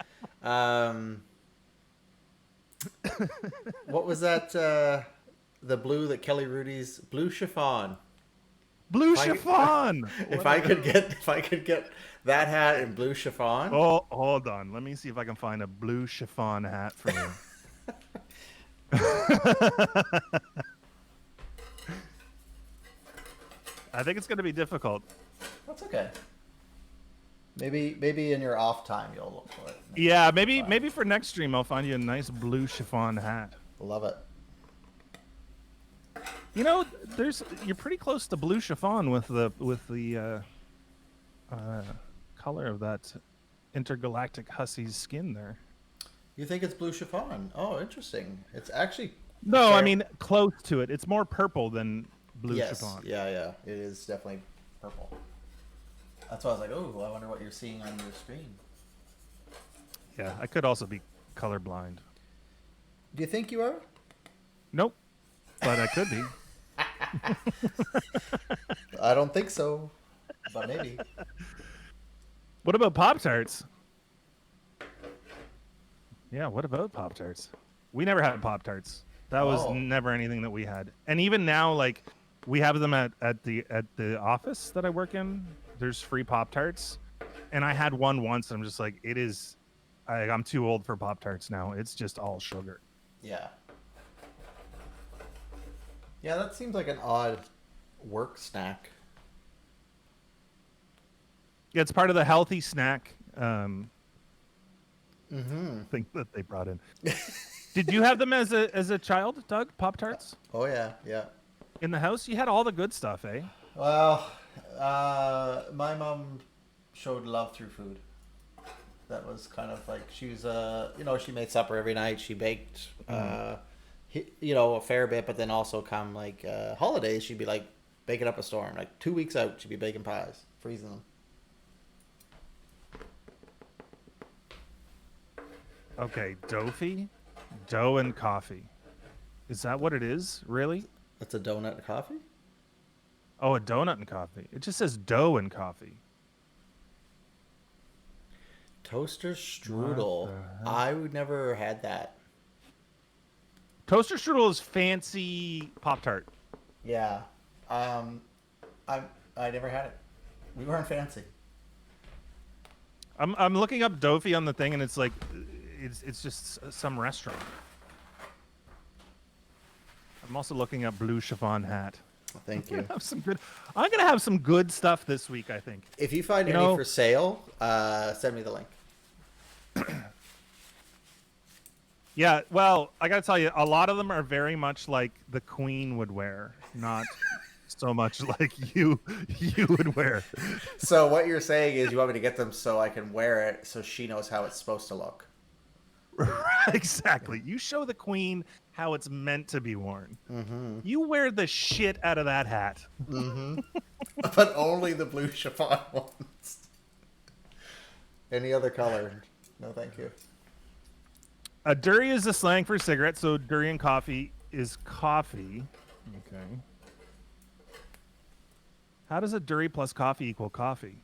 what was that? The blue that Kelly Rudy's... Blue chiffon. Blue If I- chiffon. If I could get that hat in blue chiffon... Oh, hold on. Let me see if I can find a blue chiffon hat for you. I think it's going to be difficult. That's okay. Maybe in your off time you'll look for it. Yeah, maybe for next stream I'll find you a nice blue chiffon hat. Love it. You know, you're pretty close to blue chiffon with the color of that intergalactic hussy's skin there. You think it's blue chiffon? Oh, interesting. It's actually a No, I fair. mean close to it. It's more purple than blue Yes, chiffon. yeah, yeah. It is definitely purple. That's why I was like, oh, I wonder what you're seeing on your screen. Yeah, I could also be colorblind. Do you think you are? Nope, but I could be. I don't think so, but maybe. What about Pop-Tarts? Yeah, what about Pop-Tarts? We never had Pop-Tarts. That was Oh. never anything that we had. And even now, like, we have them at the office that I work in. There's free Pop-Tarts. And I had one once, and I'm just like, I'm too old for Pop-Tarts now. It's just all sugar. Yeah. Yeah, that seems like an odd work snack. Yeah, it's part of the healthy snack Mm-hmm. thing that they brought in. Did you have them as a child, Doug? Pop-Tarts? Oh yeah, yeah. In the house? You had all the good stuff, eh? Well, my mom showed love through food. That was kind of like she was, she made supper every night. She baked, a fair bit, but then also come like holidays, she'd be like baking up a storm. Like 2 weeks out, she'd be baking pies, freezing them. Okay, dough and coffee. Is that what it is? Really? That's a donut and coffee? Oh, a donut and coffee. It just says dough and coffee. Toaster strudel. I would never had that. Toaster strudel is fancy Pop-Tart. Yeah. I never had it. We weren't fancy. I'm looking up Dofi on the thing, and it's like, it's just some restaurant. I'm also looking up blue chiffon hat. Thank you. I'm gonna have some good stuff this week, I think. If you find any for sale, send me the link. Yeah, well, I gotta tell you, a lot of them are very much like the Queen would wear, not so much like you would wear. So what you're saying is you want me to get them so I can wear it so she knows how it's supposed to look. Exactly. You show the Queen how it's meant to be worn. Mm-hmm. You wear the shit out of that hat. Mm-hmm. But only the blue chiffon ones. Any other color? No, thank you. Durry is the slang for cigarette, so durian coffee is coffee. Okay. How does a durry plus coffee equal coffee?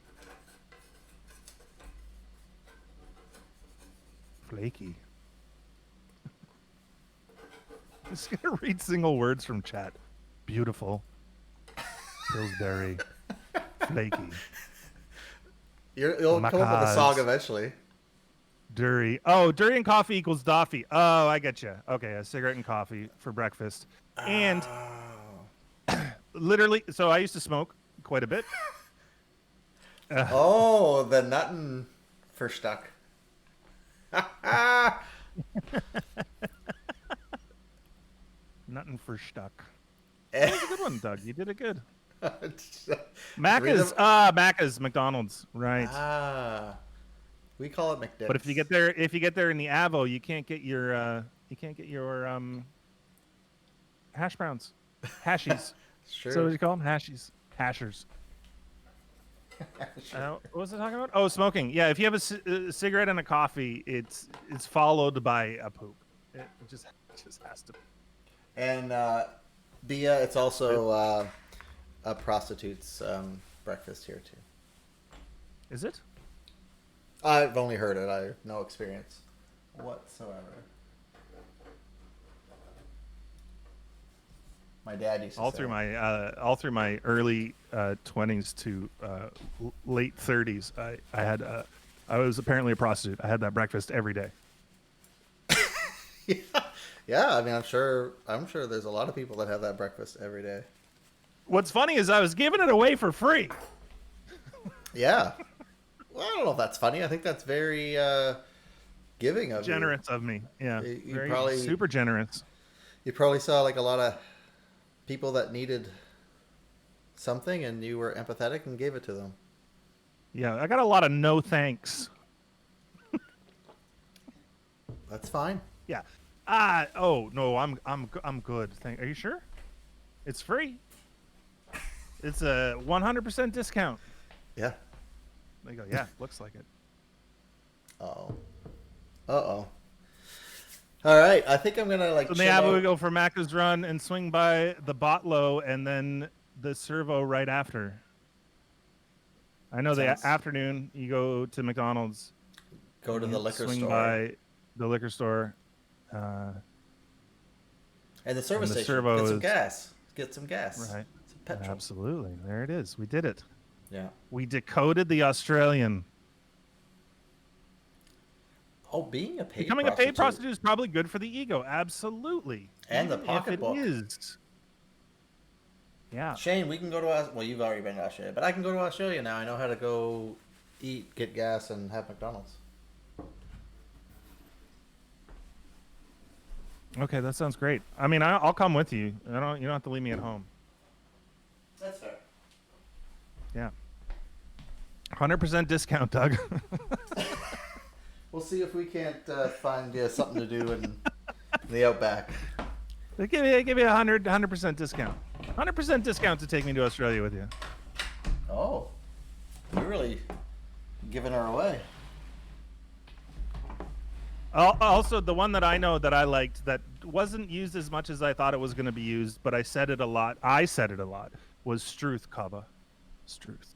Flaky. I'm just gonna read single words from chat. Beautiful. Pillsbury. Flaky. You'll come up with a song eventually. Durry. Oh, durry and coffee equals doffy. Oh, I get you. Okay, a cigarette and coffee for breakfast. And literally, so I used to smoke quite a bit. Oh, the nuttin' for stuck. Nothing for stuck. That was a good one, Doug. You did it good. Macca's, McDonald's, right? We call it McDips. But if you get there in the Avo, you can't get your hash browns, hashies. Sure. So what do you call them? Hashies, hashers. Sure. What was I talking about? Oh, smoking. Yeah, if you have a cigarette and a coffee, it's followed by a poop. It just has to. And Bia, it's also a prostitute's breakfast here too. Is it? I've only heard it. I have no experience whatsoever. My dad used to all say through my early 20s to late 30s. I was apparently a prostitute. I had that breakfast every day. Yeah. I mean, I'm sure there's a lot of people that have that breakfast every day. What's funny is I was giving it away for free. Yeah. Well, I don't know if that's funny. I think that's very giving of generous of me. Yeah, You very probably super generous. You probably saw like a lot of people that needed something, and you were empathetic and gave it to them. Yeah, I got a lot of no thanks. That's fine. Yeah. Oh no, I'm good. Are you sure? It's free. It's a 100% discount. Yeah. They go, yeah, looks like it. Uh-oh. Uh-oh. All right, I think I'm gonna like. So chill out. we go for Macca's Run and swing by the Botlow and then the Servo right after. I know Sounds- the afternoon you go to McDonald's. Go to the liquor swing store. by the liquor store. And the service and the station. servo Get some is- gas. Get some gas. Right. Some petrol. Absolutely. There it is. We did it. Yeah. We decoded the Australian. Oh, being a paid Becoming prostitute. a paid prostitute is probably good for the ego. Absolutely. And the Even if pocketbook. It is. Yeah. Shane, we can go to well, you've already been to Australia, but I can go to Australia now. I know how to go eat, get gas, and have McDonald's. Okay, that sounds great. I mean, I'll come with you. You don't have to leave me at home. That's fair. Yeah. 100% discount, Doug. We'll see if we can't find something to do in the outback. They give you a 100% discount. 100% discount to take me to Australia with you. Oh, you're really giving her away. Also, the one that I know that I liked that wasn't used as much as I thought it was going to be used, but I said it a lot. Was Struth Kava. Struth.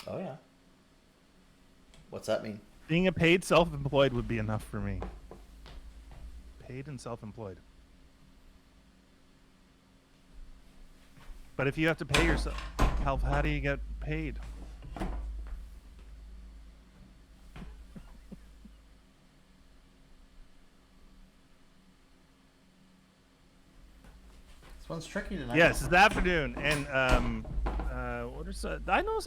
Oh yeah. What's that mean? Being a paid self-employed would be enough for me. Paid and self-employed. But if you have to pay yourself, how do you get paid? This one's tricky tonight. Yes, it's the afternoon, and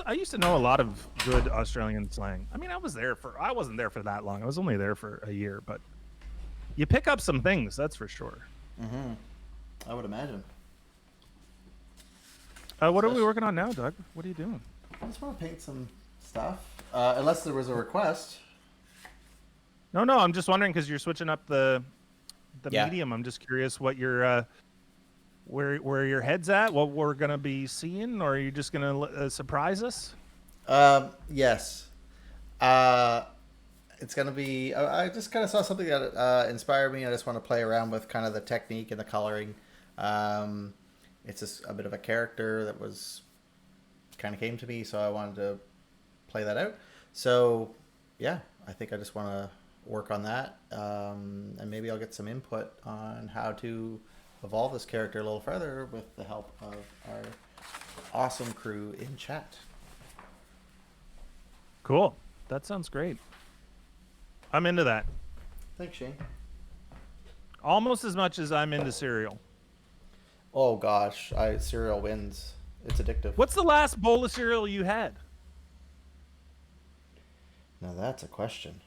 I used to know a lot of good Australian slang. I mean, I wasn't there for that long. I was only there for a year, but you pick up some things, that's for sure. Mm-hmm. I would imagine. What are we working on now, Doug? What are you doing? I just want to paint some stuff. Unless there was a request. No, I'm just wondering because you're switching up the Yeah. medium. I'm just curious what your where your head's at, what we're gonna be seeing, or are you just gonna surprise us? Yes. It's gonna be. I just kind of saw something that inspired me. I just want to play around with kind of the technique and the coloring. It's just a bit of a character that was kind of came to me, so I wanted to play that out. So yeah, I think I just want to work on that, and maybe I'll get some input on how to evolve this character a little further with the help of our awesome crew in chat. Cool. That sounds great. I'm into that. Thanks, Shane. Almost as much as I'm into cereal. Oh gosh, cereal wins. It's addictive. What's the last bowl of cereal you had? Now that's a question.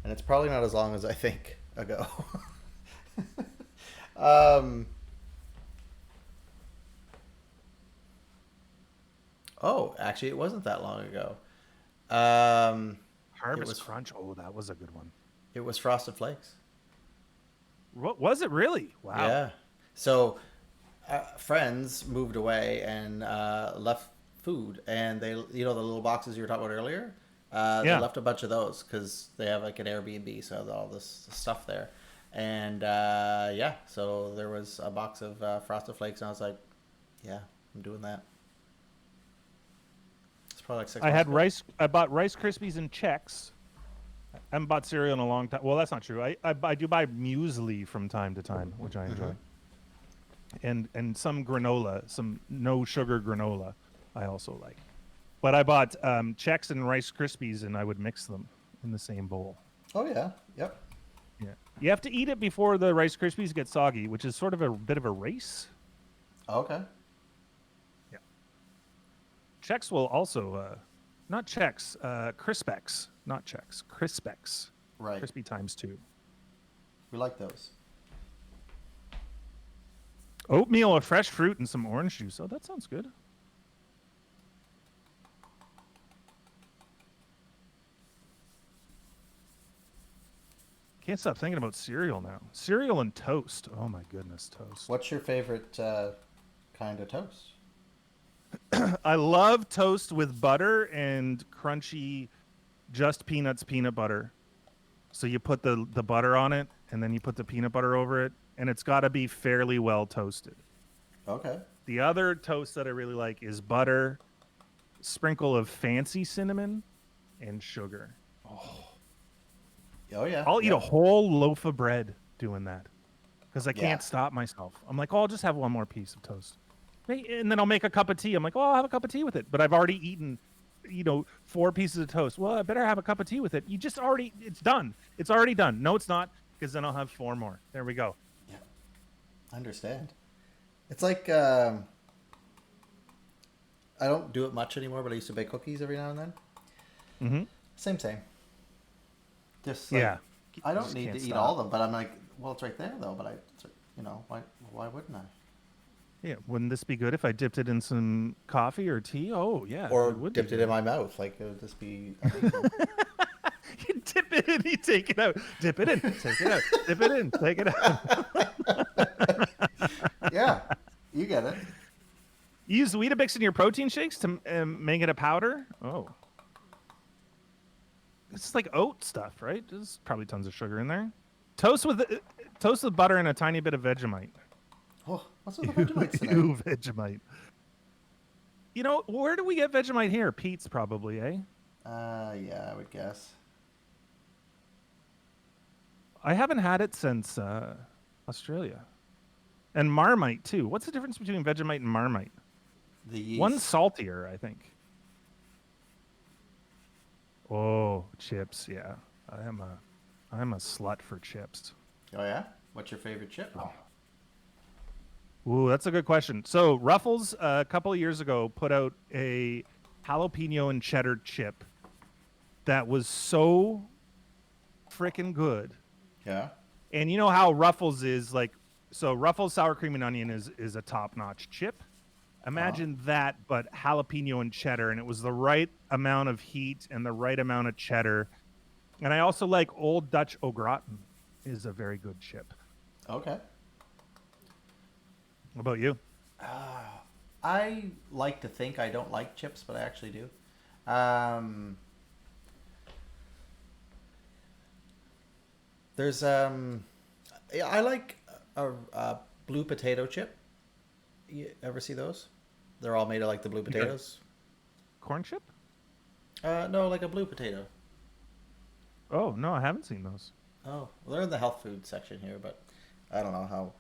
And it's probably not as long as I think ago. Oh, actually it wasn't that long ago. Harvest Crunch. Oh, that was a good one. It was Frosted Flakes. What was it really? Wow. Yeah. So friends moved away and left food, and they, the little boxes you were talking about earlier, they left a bunch of those because they have like an Airbnb, so all this stuff there. And so there was a box of Frosted Flakes, and I was like, yeah, I'm doing that. It's probably like 6 months ago. I bought Rice Krispies and Chex. I haven't bought cereal in a long time. Well, that's not true. I do buy muesli from time to time, which I enjoy. And some granola, some no sugar granola, I also like. But I bought Chex and Rice Krispies, and I would mix them in the same bowl. Oh yeah, yep. Yeah, you have to eat it before the Rice Krispies get soggy, which is sort of a bit of a race. Okay. Yeah. Chex will also, not Chex, Crispex, not Chex, Crispex. Right. Crispy times 2. We like those. Oatmeal, a fresh fruit, and some orange juice. Oh, that sounds good. Can't stop thinking about cereal now. Cereal and toast. Oh my goodness, toast. What's your favorite kind of toast? I love toast with butter and crunchy, just peanuts, peanut butter. So you put the butter on it, and then you put the peanut butter over it, and it's got to be fairly well toasted. Okay. The other toast that I really like is butter, sprinkle of fancy cinnamon, and sugar. Oh yeah. I'll eat a whole loaf of bread doing that because I Yeah. can't stop myself. I'm like, oh, I'll just have one more piece of toast. And then I'll make a cup of tea. I'm like, oh, I'll have a cup of tea with it. But I've already eaten, 4 pieces of toast. Well, I better have a cup of tea with it. It's done. It's already done. No, it's not, because then I'll have 4 more. There we go. Yeah. I understand. It's like I don't do it much anymore, but I used to bake cookies every now and then. Mm-hmm. Same. Just like, Yeah. I don't Just need to can't eat stop. all of them, but I'm like, well, it's right there though. But why wouldn't I? Yeah, wouldn't this be good if I dipped it in some coffee or tea? Oh, yeah. Or would dipped be it good. in my mouth, like it would just be. Amazing. You dip it in, you take it out. Dip it in, take it out. Dip it in, take it out. Yeah, you get it. You use Weetabix in your protein shakes to make it a powder? Oh. It's like oat stuff, right? There's probably tons of sugar in there. Toast with butter and a tiny bit of Vegemite. Oh, what's with the Vegemites today? Ew, Vegemite. Where do we get Vegemite here? Pete's probably, eh? Yeah, I would guess. I haven't had it since Australia. And Marmite, too. What's the difference between Vegemite and Marmite? The yeast. One's saltier, I think. Oh, chips, yeah. I'm a slut for chips. Oh yeah. What's your favorite chip? Ooh, that's a good question. So Ruffles a couple of years ago put out a jalapeno and cheddar chip that was so freaking good. Yeah. And you know how Ruffles is like, so Ruffles sour cream and onion is a top-notch chip. Imagine that, but jalapeno and cheddar, and it was the right amount of heat and the right amount of cheddar. And I also like Old Dutch au gratin is a very good chip. Okay. What about you? I like to think I don't like chips, but I actually do. There's yeah, I like a blue potato chip. You ever see those? They're all made of like the blue potatoes. Corn chip? No, like a blue potato. Oh, no, I haven't seen those. Oh, well, they're in the health food section here, but I don't know how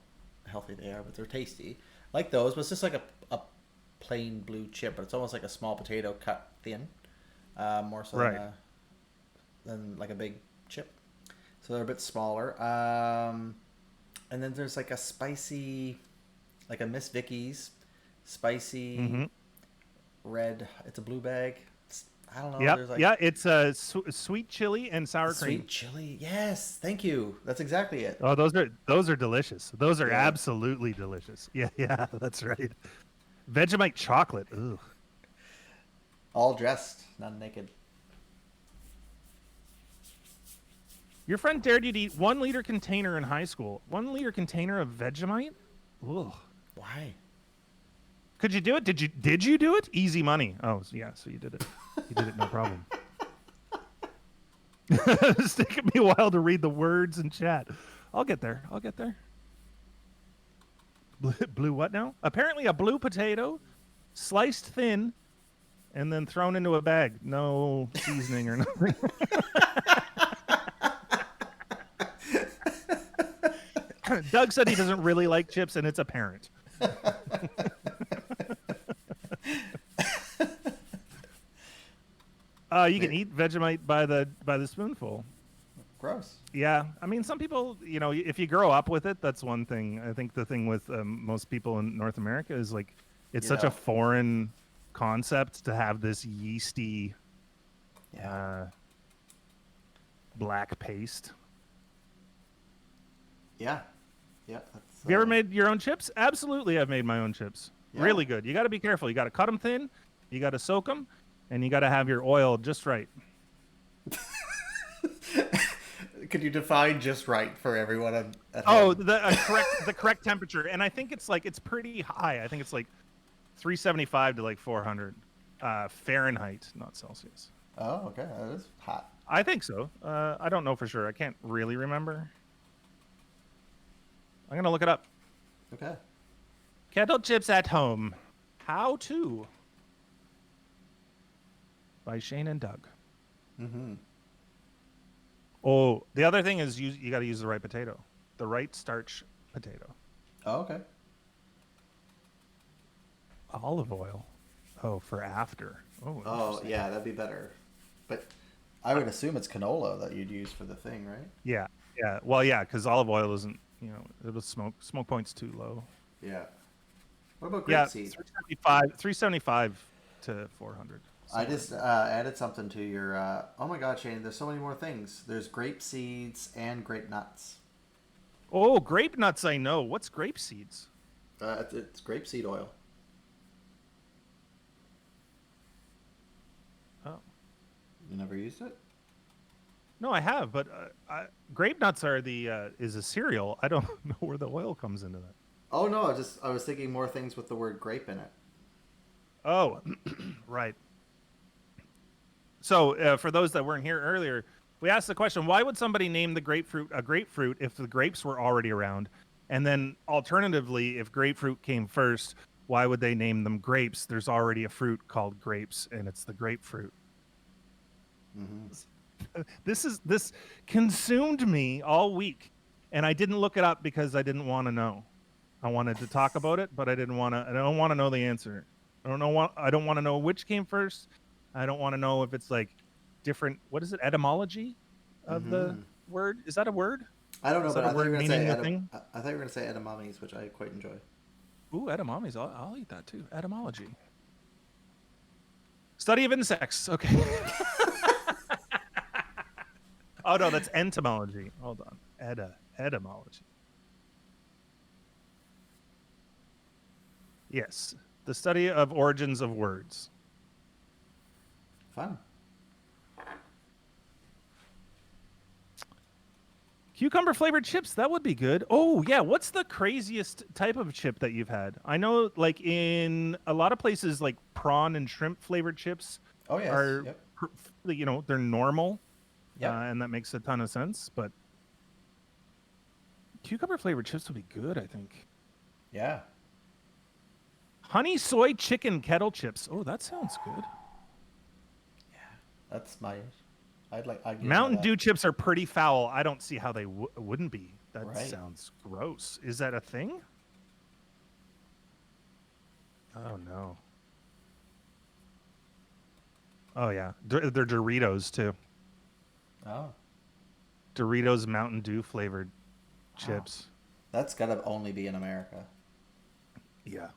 healthy they are, but they're tasty. Like those, but it's just like a plain blue chip, but it's almost like a small potato cut thin, more so Right. than like a big chip. So they're a bit smaller. And then there's like a spicy, like a Miss Vicky's spicy red. It's a blue bag. I don't know. Yep. There's like Yeah, it's a sweet chili and sour cream. sweet chili. Yes, thank you. That's exactly it. Oh, those are delicious. Those are Yeah. absolutely delicious. Yeah, that's right. Vegemite chocolate. Ooh. All dressed, not naked. Your friend dared you to eat 1 liter container in high school. 1 liter container of Vegemite? Ugh. Why? Could you do it? Did you do it? Easy money. Oh, yeah, so you did it. You did it, no problem. It's taking me a while to read the words in chat. I'll get there. Blue what now? Apparently a blue potato, sliced thin, and then thrown into a bag. No seasoning or nothing. Doug said he doesn't really like chips, and it's apparent. You can eat Vegemite by the spoonful. Gross. Yeah, I mean, some people, if you grow up with it, that's one thing. I think the thing with most people in North America is like, it's such a foreign concept to have this yeasty, black paste. Yeah. Yeah, that's Have you ever So, made your own chips? Absolutely, I've made my own chips. yeah. Really good. You got to be careful. You got to cut them thin, you got to soak them, and you got to have your oil just right. Could you define just right for everyone at Oh, home? the correct temperature, and I think it's pretty high. I think it's like 375 to like 400 Fahrenheit, not Celsius. Oh, okay. That is hot. I think so. I don't know for sure. I can't really remember. I'm gonna look it up. Okay. Kettle chips at home. How to by Shane and Doug. Mm-hmm. Oh, the other thing is you got to use the right potato, the right starch potato. Oh, okay. Olive oil. Oh, for after. Oh, Oh, interesting. yeah, that'd be better. But I would assume it's canola that you'd use for the thing, right? Yeah, yeah. Well, yeah, because olive oil isn't. It'll smoke point's too low. Yeah. What about Yeah, grapeseed? 375 to 400. I somewhere just in there. added something to your. Oh my God, Shane! There's so many more things. There's grape seeds and grape nuts. Oh, grape nuts. I know. What's grape seeds? It's grapeseed oil. Oh, You never used it? no, I have, but grape nuts are is a cereal. I don't know where the oil comes into that. Oh no! I was thinking more things with the word grape in it. Oh, right. So, for those that weren't here earlier, we asked the question: why would somebody name the grapefruit a grapefruit if the grapes were already around? And then, alternatively, if grapefruit came first, why would they name them grapes? There's already a fruit called grapes, and it's the grapefruit. Mm-hmm. This consumed me all week, and I didn't look it up because I didn't want to know. I wanted to talk about it, but I didn't want to. I don't want to know the answer. I don't know what. I don't want to know which came first. I don't want to know if it's like different. What is it? Etymology of the Mm-hmm. word? Is that a word? I don't know, Is but that a I thought you word were gonna say meaning a thing? I thought you were gonna say edamames, which I quite enjoy. Ooh, etymologies. I'll eat that too. Etymology. Study of insects. Okay. Oh no, that's entomology. Hold on. Etymology. Yes, the study of origins of words. Fun. Cucumber flavored chips, that would be good. Oh, yeah. What's the craziest type of chip that you've had? I know, like, in a lot of places, like prawn and shrimp flavored chips Oh yes. are, Yep. they're normal, Yep. and that makes a ton of sense. But cucumber flavored chips would be good, I think. Yeah. Honey soy chicken kettle chips. Oh, that sounds good. That's my. I'd get into Mountain that. Dew chips are pretty foul. I don't see how they wouldn't be. That Right. sounds gross. Is that a thing? Oh no. Oh yeah, they're Doritos too. Oh. Doritos Mountain Dew flavored Wow. chips. That's gotta only be in America. Yeah.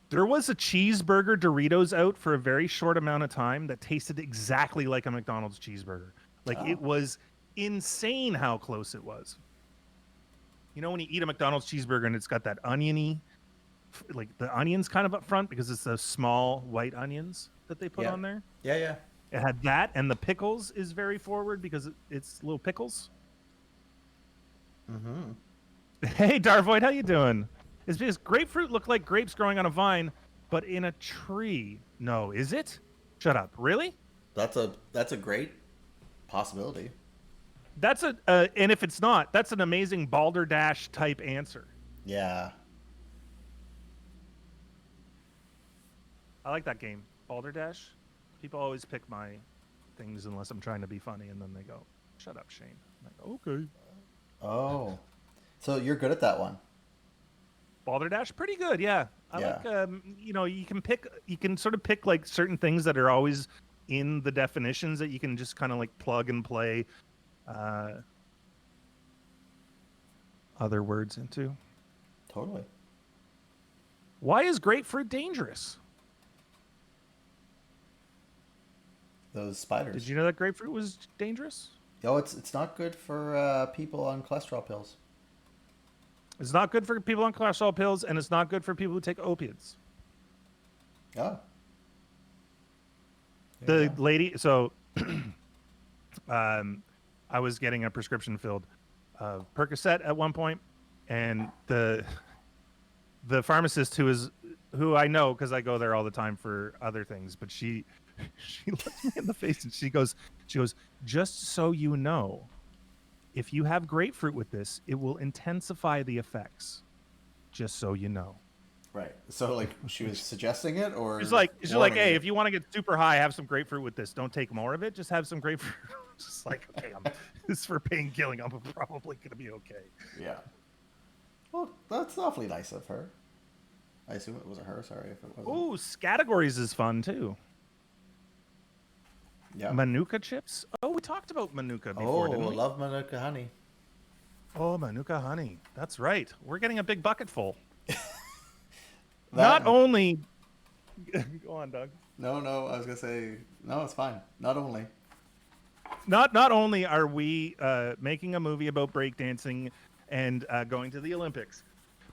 There was a cheeseburger Doritos out for a very short amount of time that tasted exactly like a McDonald's cheeseburger. Like Oh. it was insane how close it was. You know when you eat a McDonald's cheeseburger and it's got that oniony, like the onions kind of up front because it's the small white onions that they put Yeah. on there. Yeah. Yeah. It had that, and the pickles is very forward because it's little pickles. Mm-hmm. Hey, Darvoid, how you doing? It's because grapefruit look like grapes growing on a vine, but in a tree. No, is it? Shut up. Really? That's a great possibility. That's and if it's not, that's an amazing balderdash type answer. Yeah. I like that game, balderdash. People always pick my things unless I'm trying to be funny, and then they go, "Shut up, Shane." I'm like, okay. Oh. So you're good at that one. Balderdash, pretty good, yeah. I Yeah. like, you can sort of pick like certain things that are always in the definitions that you can just kind of like plug and play other words into. Totally. Why is grapefruit dangerous? Those spiders. Did you know that grapefruit was dangerous? Oh, it's not good for people on cholesterol pills. It's not good for people on cholesterol pills, and it's not good for people who take opiates. Oh. The lady, so I was getting a prescription filled of Percocet at one point, and the pharmacist who I know because I go there all the time for other things, but she looks me in the face and she goes, just so you know, if you have grapefruit with this, it will intensify the effects. Just so you know. Right. So like she was suggesting it, or she's like, hey, if you want to get super high, have some grapefruit with this. Don't take more of it. Just have some grapefruit. Just like, okay, this is for painkilling. I'm probably gonna be okay. Yeah. Well, that's awfully nice of her. I assume it was a her. Sorry if it wasn't. Ooh, categories is fun too. Yeah. Manuka chips. Oh, we talked about Manuka before, didn't we? I love Manuka honey. Oh, Manuka honey. That's right. We're getting a big bucket full. Not only. Go on, Doug. No, I was gonna say no. It's fine. Not only. Not only are we making a movie about breakdancing and going to the Olympics,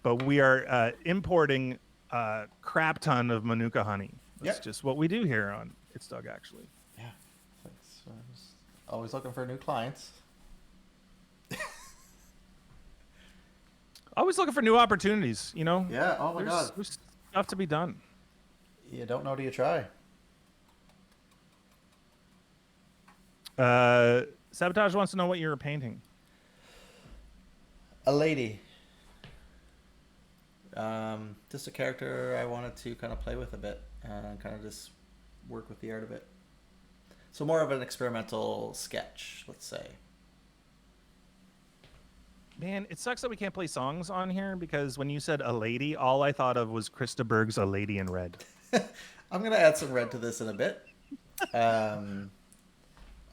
but we are importing a crap ton of Manuka honey. That's just what we do here on It's Doug, actually. Yeah. Always looking for new clients. Always looking for new opportunities, you know? Yeah, oh my God. There's stuff to be done. You don't know till you try. Sabotage wants to know what you're painting. A lady. Just a character I wanted to kind of play with a bit and kind of just work with the art a bit. So more of an experimental sketch, let's say. Man, it sucks that we can't play songs on here because when you said a lady, all I thought of was Krista Berg's A Lady in Red. I'm going to add some red to this in a bit.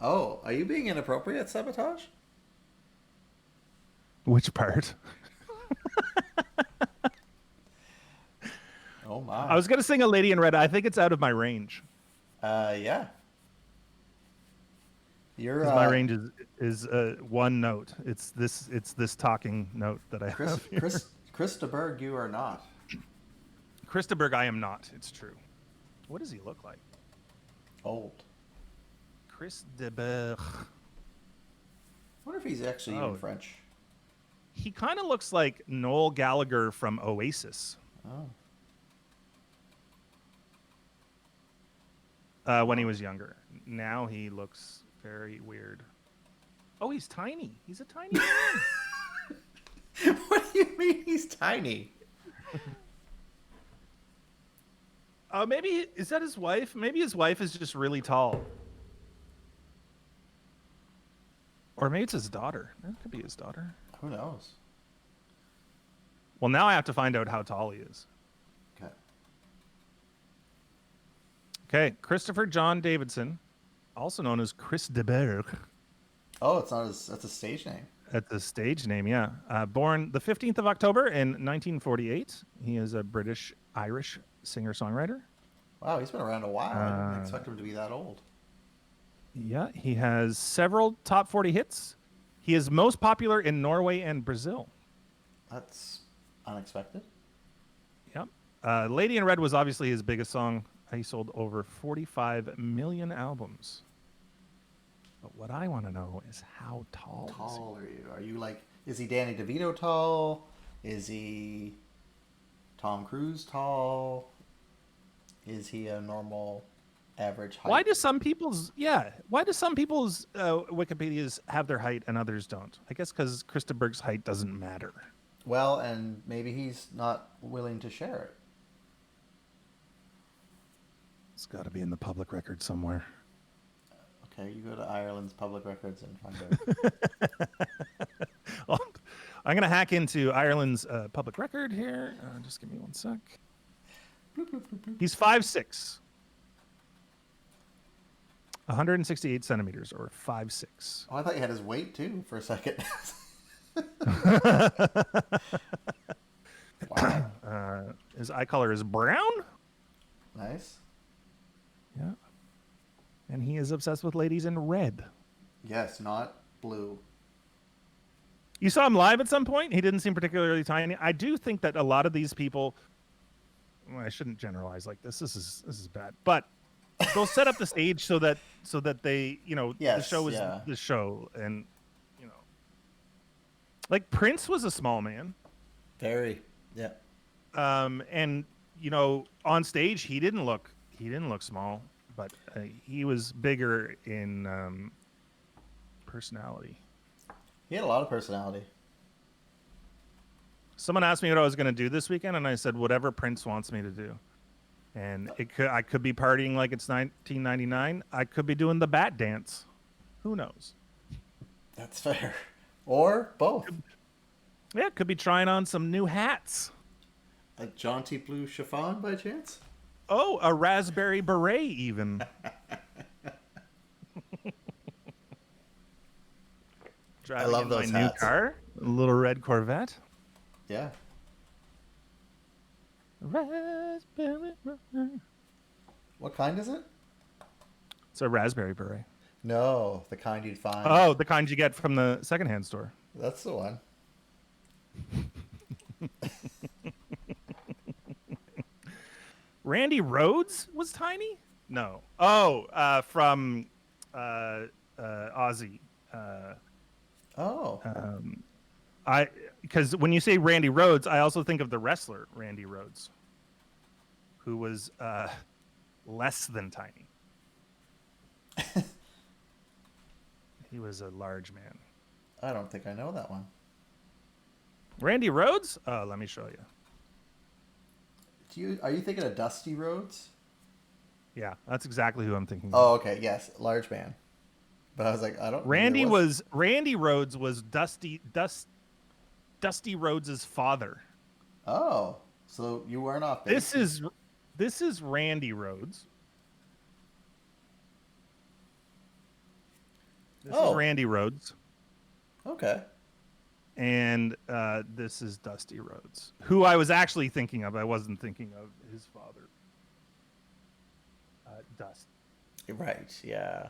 Oh, are you being inappropriate, Sabotage? Which part? Oh my. I was going to sing A Lady in Red. I think it's out of my range. Yeah. My range is one note. It's this talking note that I have here. Krista Berg, you are not. Krista Berg, I am not. It's true. What does he look like? Old. Chris de Berg. I wonder if he's actually even French. He kind of looks like Noel Gallagher from Oasis. Oh. When he was younger. Now he looks very weird. Oh, he's tiny. He's a tiny man. What do you mean he's tiny? Maybe, is that his wife? Maybe his wife is just really tall. Or maybe it's his daughter. That could be his daughter. Who knows? Well, now I have to find out how tall he is. Okay, Christopher John Davidson, also known as Chris de Berg. Oh, it's not that's a stage name. That's a stage name, yeah. Born the 15th of October in 1948. He is a British-Irish singer-songwriter. Wow, he's been around a while. I didn't expect him to be that old. Yeah, he has several top 40 hits. He is most popular in Norway and Brazil. That's unexpected. Yep. Lady in Red was obviously his biggest song. He sold over 45 million albums. But what I want to know is how tall is he? Are you? Are you like, is he Danny DeVito tall? Is he Tom Cruise tall? Is he a normal average height? Why do some people's Wikipedias have their height and others don't? I guess because Krista Berg's height doesn't matter. Well, and maybe he's not willing to share it. It's got to be in the public record somewhere. Okay, you go to Ireland's public records and find out. Well, I'm going to hack into Ireland's public record here. Just give me one sec. Bloop, bloop, bloop, bloop. He's 5'6". 168 centimeters, or 5'6". Oh, I thought you had his weight too for a second. Wow. His eye color is brown. Nice. Yeah. And he is obsessed with ladies in red. Yes, not blue. You saw him live at some point? He didn't seem particularly tiny. I do think that a lot of these people, well, I shouldn't generalize like this. This is bad. But they'll set up the stage so that they, the Yes, show is yeah. the show, and like Prince was a small man. Very. Yeah. And on stage he didn't look small, but he was bigger in personality. He had a lot of personality. Someone asked me what I was going to do this weekend, and I said whatever Prince wants me to do. And I could be partying like it's 1999. I could be doing the bat dance. Who knows? That's fair. Or both. Yeah, could be trying on some new hats. A jaunty blue chiffon by chance? Oh, a raspberry beret even. Driving I love in those my hats. new car, a little red Corvette. Yeah. Raspberry beret. What kind is it? It's a raspberry beret. No, the kind you'd find. Oh, the kind you get from the secondhand store. That's the one. Randy Rhodes was tiny? No. Oh, from Aussie. Oh. Because when you say Randy Rhodes, I also think of the wrestler Randy Rhodes, who was less than tiny. He was a large man. I don't think I know that one. Randy Rhodes? Oh, let me show you. Are you thinking of Dusty Rhodes? Yeah, that's exactly who I'm thinking of. Oh, okay. Yes, large man. But I was like, I don't. Randy Rhodes was Dusty Rhodes' father. Oh, so you weren't off base. This is Randy Rhodes. This is Randy Rhodes. Okay. And this is Dusty Rhodes, who I was actually thinking of. I wasn't thinking of his father, Dust. Right. Yeah.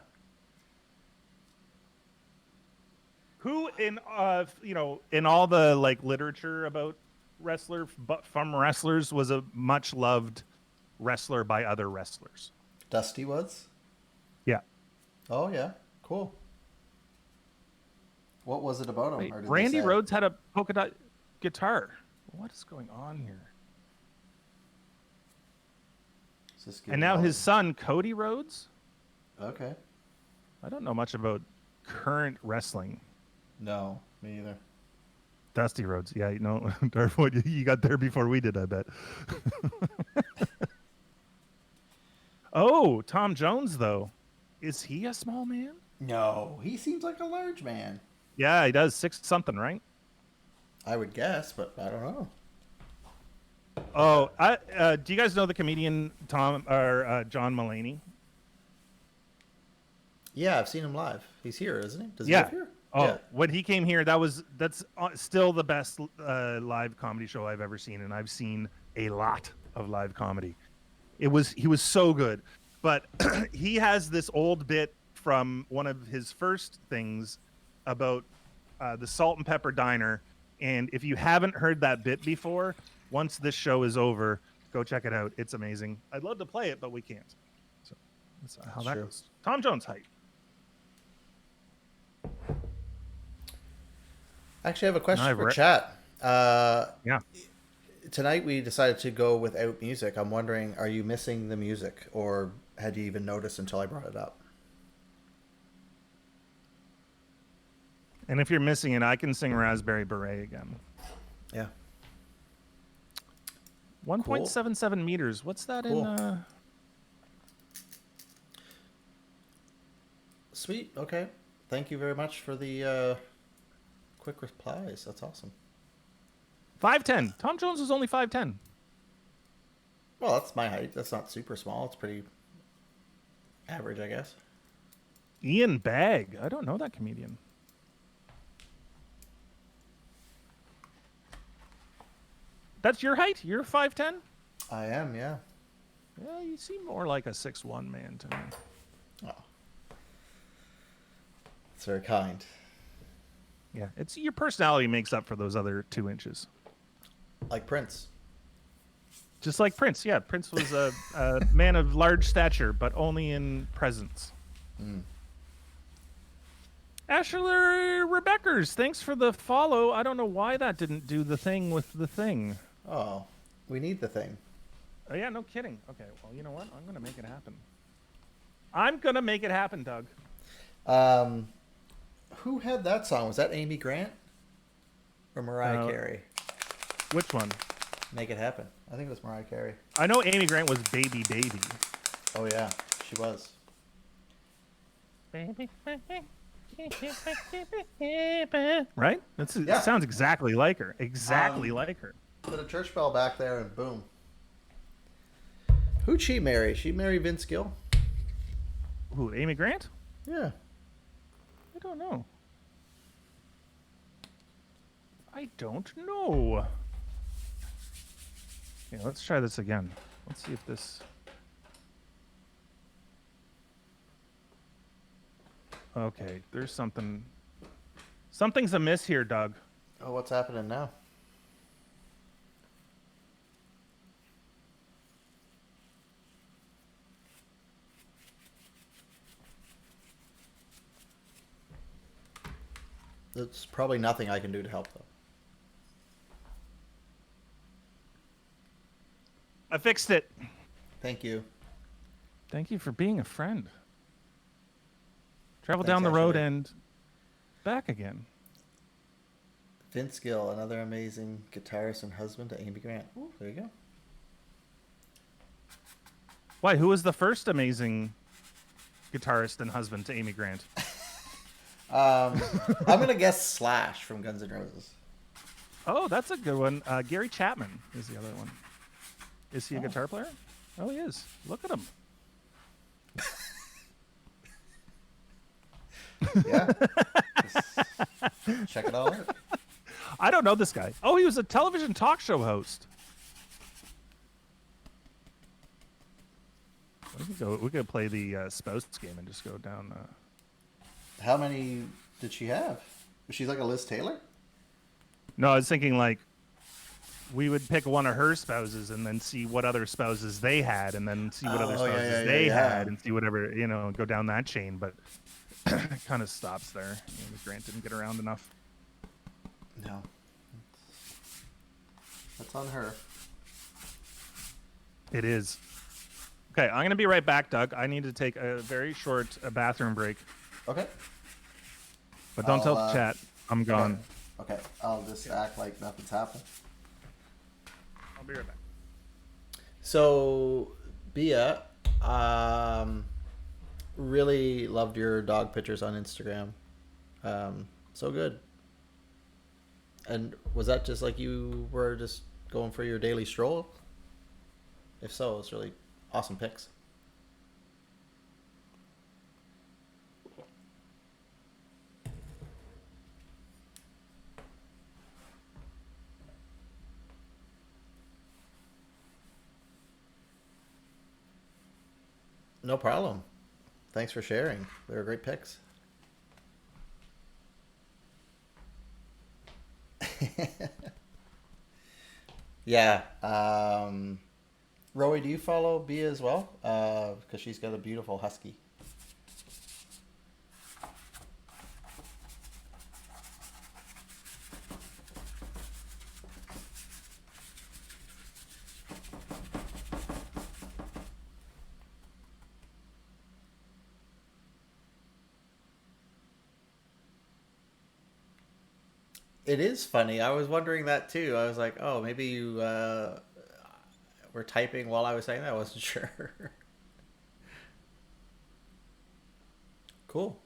Who in in all the like literature about from wrestlers was a much loved wrestler by other wrestlers. Dusty was? Yeah. Oh yeah. Cool. What was it about him? Wait, or did Randy they say? Rhodes had a polka dot guitar. What is going on here? And now his son, Cody Rhodes. Okay. I don't know much about current wrestling. No, me either. Dusty Rhodes. Yeah, Darth, you got there before we did, I bet. Oh, Tom Jones, though. Is he a small man? No, he seems like a large man. Yeah, he does. 6 something, right? I would guess, but I don't know. Oh, do you guys know the comedian John Mulaney? Yeah, I've seen him live. He's here, isn't he? Does he Yeah. live here? Oh, Yeah. when he came here, that's still the best live comedy show I've ever seen, and I've seen a lot of live comedy. He was so good, but he has this old bit from one of his first things about the Salt and Pepper Diner, and if you haven't heard that bit before, once this show is over, go check it out. It's amazing. I'd love to play it, but we can't. So that's how that goes. Tom Jones height. Actually, I have a question for chat. Yeah. Tonight we decided to go without music. I'm wondering, are you missing the music, or had you even noticed until I brought it up? And if you're missing it, I can sing Raspberry Beret again. Yeah. 1.77 meters. What's that in? Sweet. Okay. Thank you very much for the quick replies. That's awesome. 5'10". Tom Jones was only 5'10". Well, that's my height. That's not super small. It's pretty average, I guess. Ian Bagg. I don't know that comedian. That's your height? You're 5'10"? I am, yeah. Yeah, you seem more like a 6'1" man to me. Oh. That's very kind. Yeah, it's your personality makes up for those other 2 inches. Like Prince. Just like Prince. Yeah, Prince was a man of large stature, but only in presence. Ashley Rebeckers, thanks for the follow. I don't know why that didn't do the thing with the thing. Oh, we need the thing. Oh, yeah, no kidding. Okay, well, you know what? I'm going to make it happen. I'm going to make it happen, Doug. Who had that song? Was that Amy Grant or Mariah Carey? Which one? Make It Happen. I think it was Mariah Carey. I know Amy Grant was Baby Baby. Oh, yeah, she was. Baby, right? It sounds exactly like her. Exactly like her. Put a church bell back there and boom. Who'd she marry? She married Vince Gill? Who, Amy Grant? Yeah. I don't know. I don't know. Yeah, let's try this again. Let's see if this... Okay, there's something... Something's amiss here, Doug. Oh, what's happening now? There's probably nothing I can do to help, though. I fixed it. Thank you. Thank you for being a friend. Travel Thanks, down the road Ashley. and back again. Vince Gill, another amazing guitarist and husband to Amy Grant. Ooh, there you go. Why, who was the first amazing guitarist and husband to Amy Grant? I'm going to guess Slash from Guns N' Roses. Oh, that's a good one. Gary Chapman is the other one. Is he a guitar player? Oh, he is. Look at him. Yeah. Just check it all out. I don't know this guy. Oh, he was a television talk show host. We could play the spouse game and just go down. How many did she have? Was she like a Liz Taylor? No, I was thinking like we would pick one of her spouses and then see what other spouses they had, and then see what other spouses they had, and see whatever, go down that chain. But it kind of stops there. Amy Grant didn't get around enough. No. That's on her. It is. Okay, I'm going to be right back, Doug. I need to take a very short bathroom break. Okay. But don't tell the chat. I'm gone. Okay. I'll just act like nothing's happened. I'll be right back. So, Bia, really loved your dog pictures on Instagram. So good. And was that just like you were just going for your daily stroll? If so, it's really awesome pics. No problem. Thanks for sharing. They were great pics. Yeah. Roey, do you follow Bia as well? Because she's got a beautiful husky. It is funny. I was wondering that too. I was like, oh, maybe you were typing while I was saying that. I wasn't sure. Cool.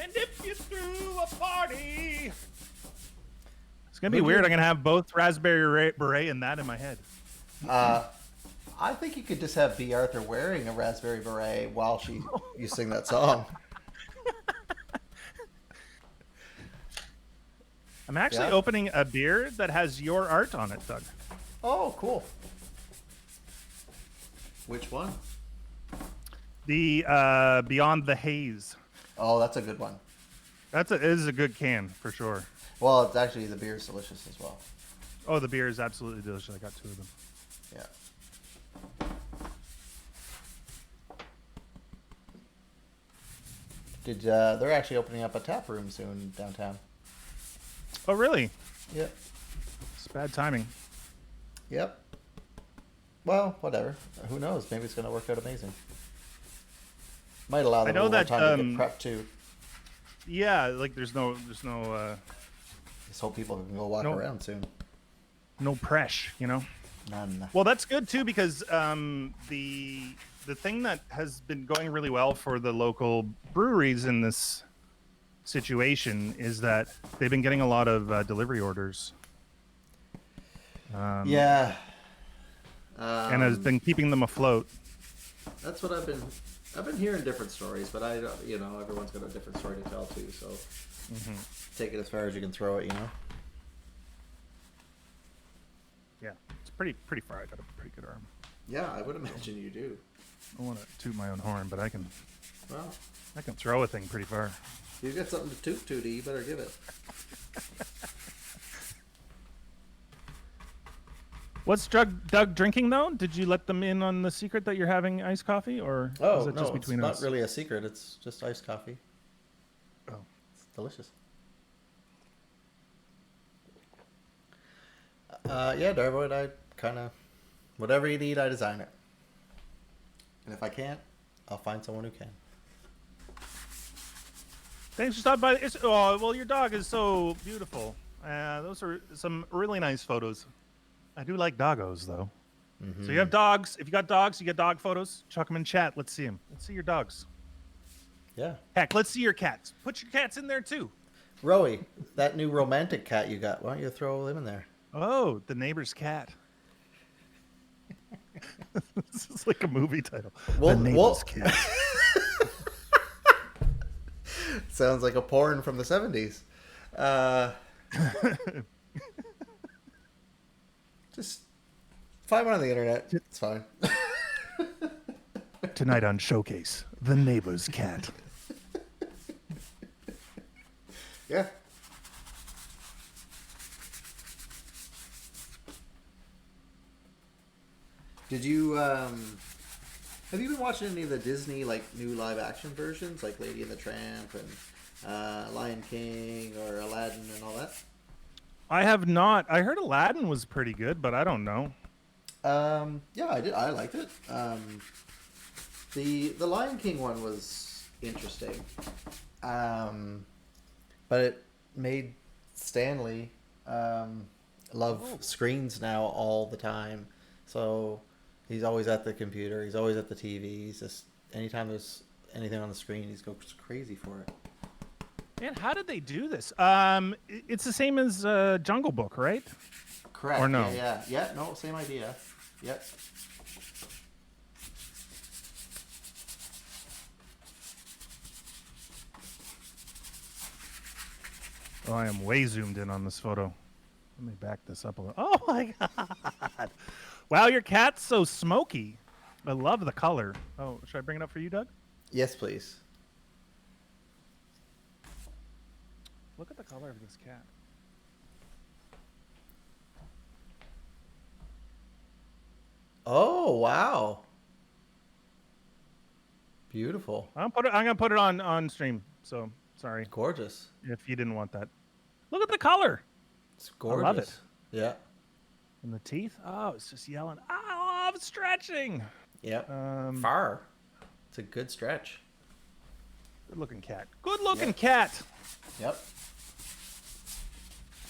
And if you threw a party... It's going to be weird. I'm going to have both Raspberry Beret and that in my head. I think you could just have B. Arthur wearing a Raspberry Beret while you sing that song. I'm actually Yeah? opening a beer that has your art on it, Doug. Oh, cool. Which one? The Beyond the Haze. Oh, that's a good one. It is a good can for sure. Well, it's actually the beer is delicious as well. Oh, the beer is absolutely delicious. I got 2 of them. Yeah. They're actually opening up a tap room soon downtown. Oh, really? Yep. It's bad timing. Yep. Well, whatever. Who knows? Maybe it's going to work out amazing. Might allow them a little more time to get prepped too. Yeah, like there's no Just hope people can go walk around soon. no press, you know. None. Well, that's good too because the thing that has been going really well for the local breweries in this situation is that they've been getting a lot of delivery orders. Yeah. And has been keeping them afloat. That's what I've been hearing different stories, but everyone's got a different story to tell too. So take it as far as you can throw it, you know. Yeah, it's pretty far. I got a pretty good arm. Yeah, I would imagine you do. I want to toot my own horn, but I can Well, throw a thing pretty far. you got something to toot, Tootie. You better give it. What's Doug drinking though? Did you let them in on the secret that you're having iced coffee, or Oh is it no, just between it's us? not really a secret. It's just iced coffee. Oh, It's delicious. Yeah, Darwood, I kind of whatever you need, I design it. And if I can't, I'll find someone who can. thanks for stopping by. Oh, well, your dog is so beautiful. Those are some really nice photos. I do like doggos, though. Mm-hmm. So you have dogs. If you got dogs, you get dog photos. Chuck them in chat. Let's see them. Let's see your dogs. Yeah. Heck, let's see your cats. Put your cats in there, too. Rowie, that new romantic cat you got, why don't you throw him in there? Oh, the neighbor's cat. This is like a movie title. The neighbor's cat. Sounds like a porn from the 70s. Just find one on the internet. It's fine. Tonight on Showcase, the neighbor's cat. Yeah. Did you have you been watching any of the Disney like new live action versions, like Lady and the Tramp and Lion King or Aladdin and all that? I have not. I heard Aladdin was pretty good, but I don't know. Yeah, I did. I liked it. The Lion King one was interesting, but it made Stanley love screens now all the time. So he's always at the computer. He's always at the TV. He's just anytime there's anything on the screen, he goes crazy for it. Man, how did they do this? It's the same as Jungle Book, right? Correct. Or no? Yeah. No, same idea. Yep. Oh, I am way zoomed in on this photo. Let me back this up a little. Oh my god! Wow, your cat's so smoky. I love the color. Oh, should I bring it up for you, Doug? Yes, please. Look at the color of this cat. Oh wow! Beautiful. I'm gonna put it on stream. So sorry Gorgeous. if you didn't want that. Look at the color. It's gorgeous. I love it. Yeah. And the teeth. Oh, it's just yelling. I love stretching. Yep. Um, Far. It's a good stretch. Good looking cat. Good looking cat. Yep.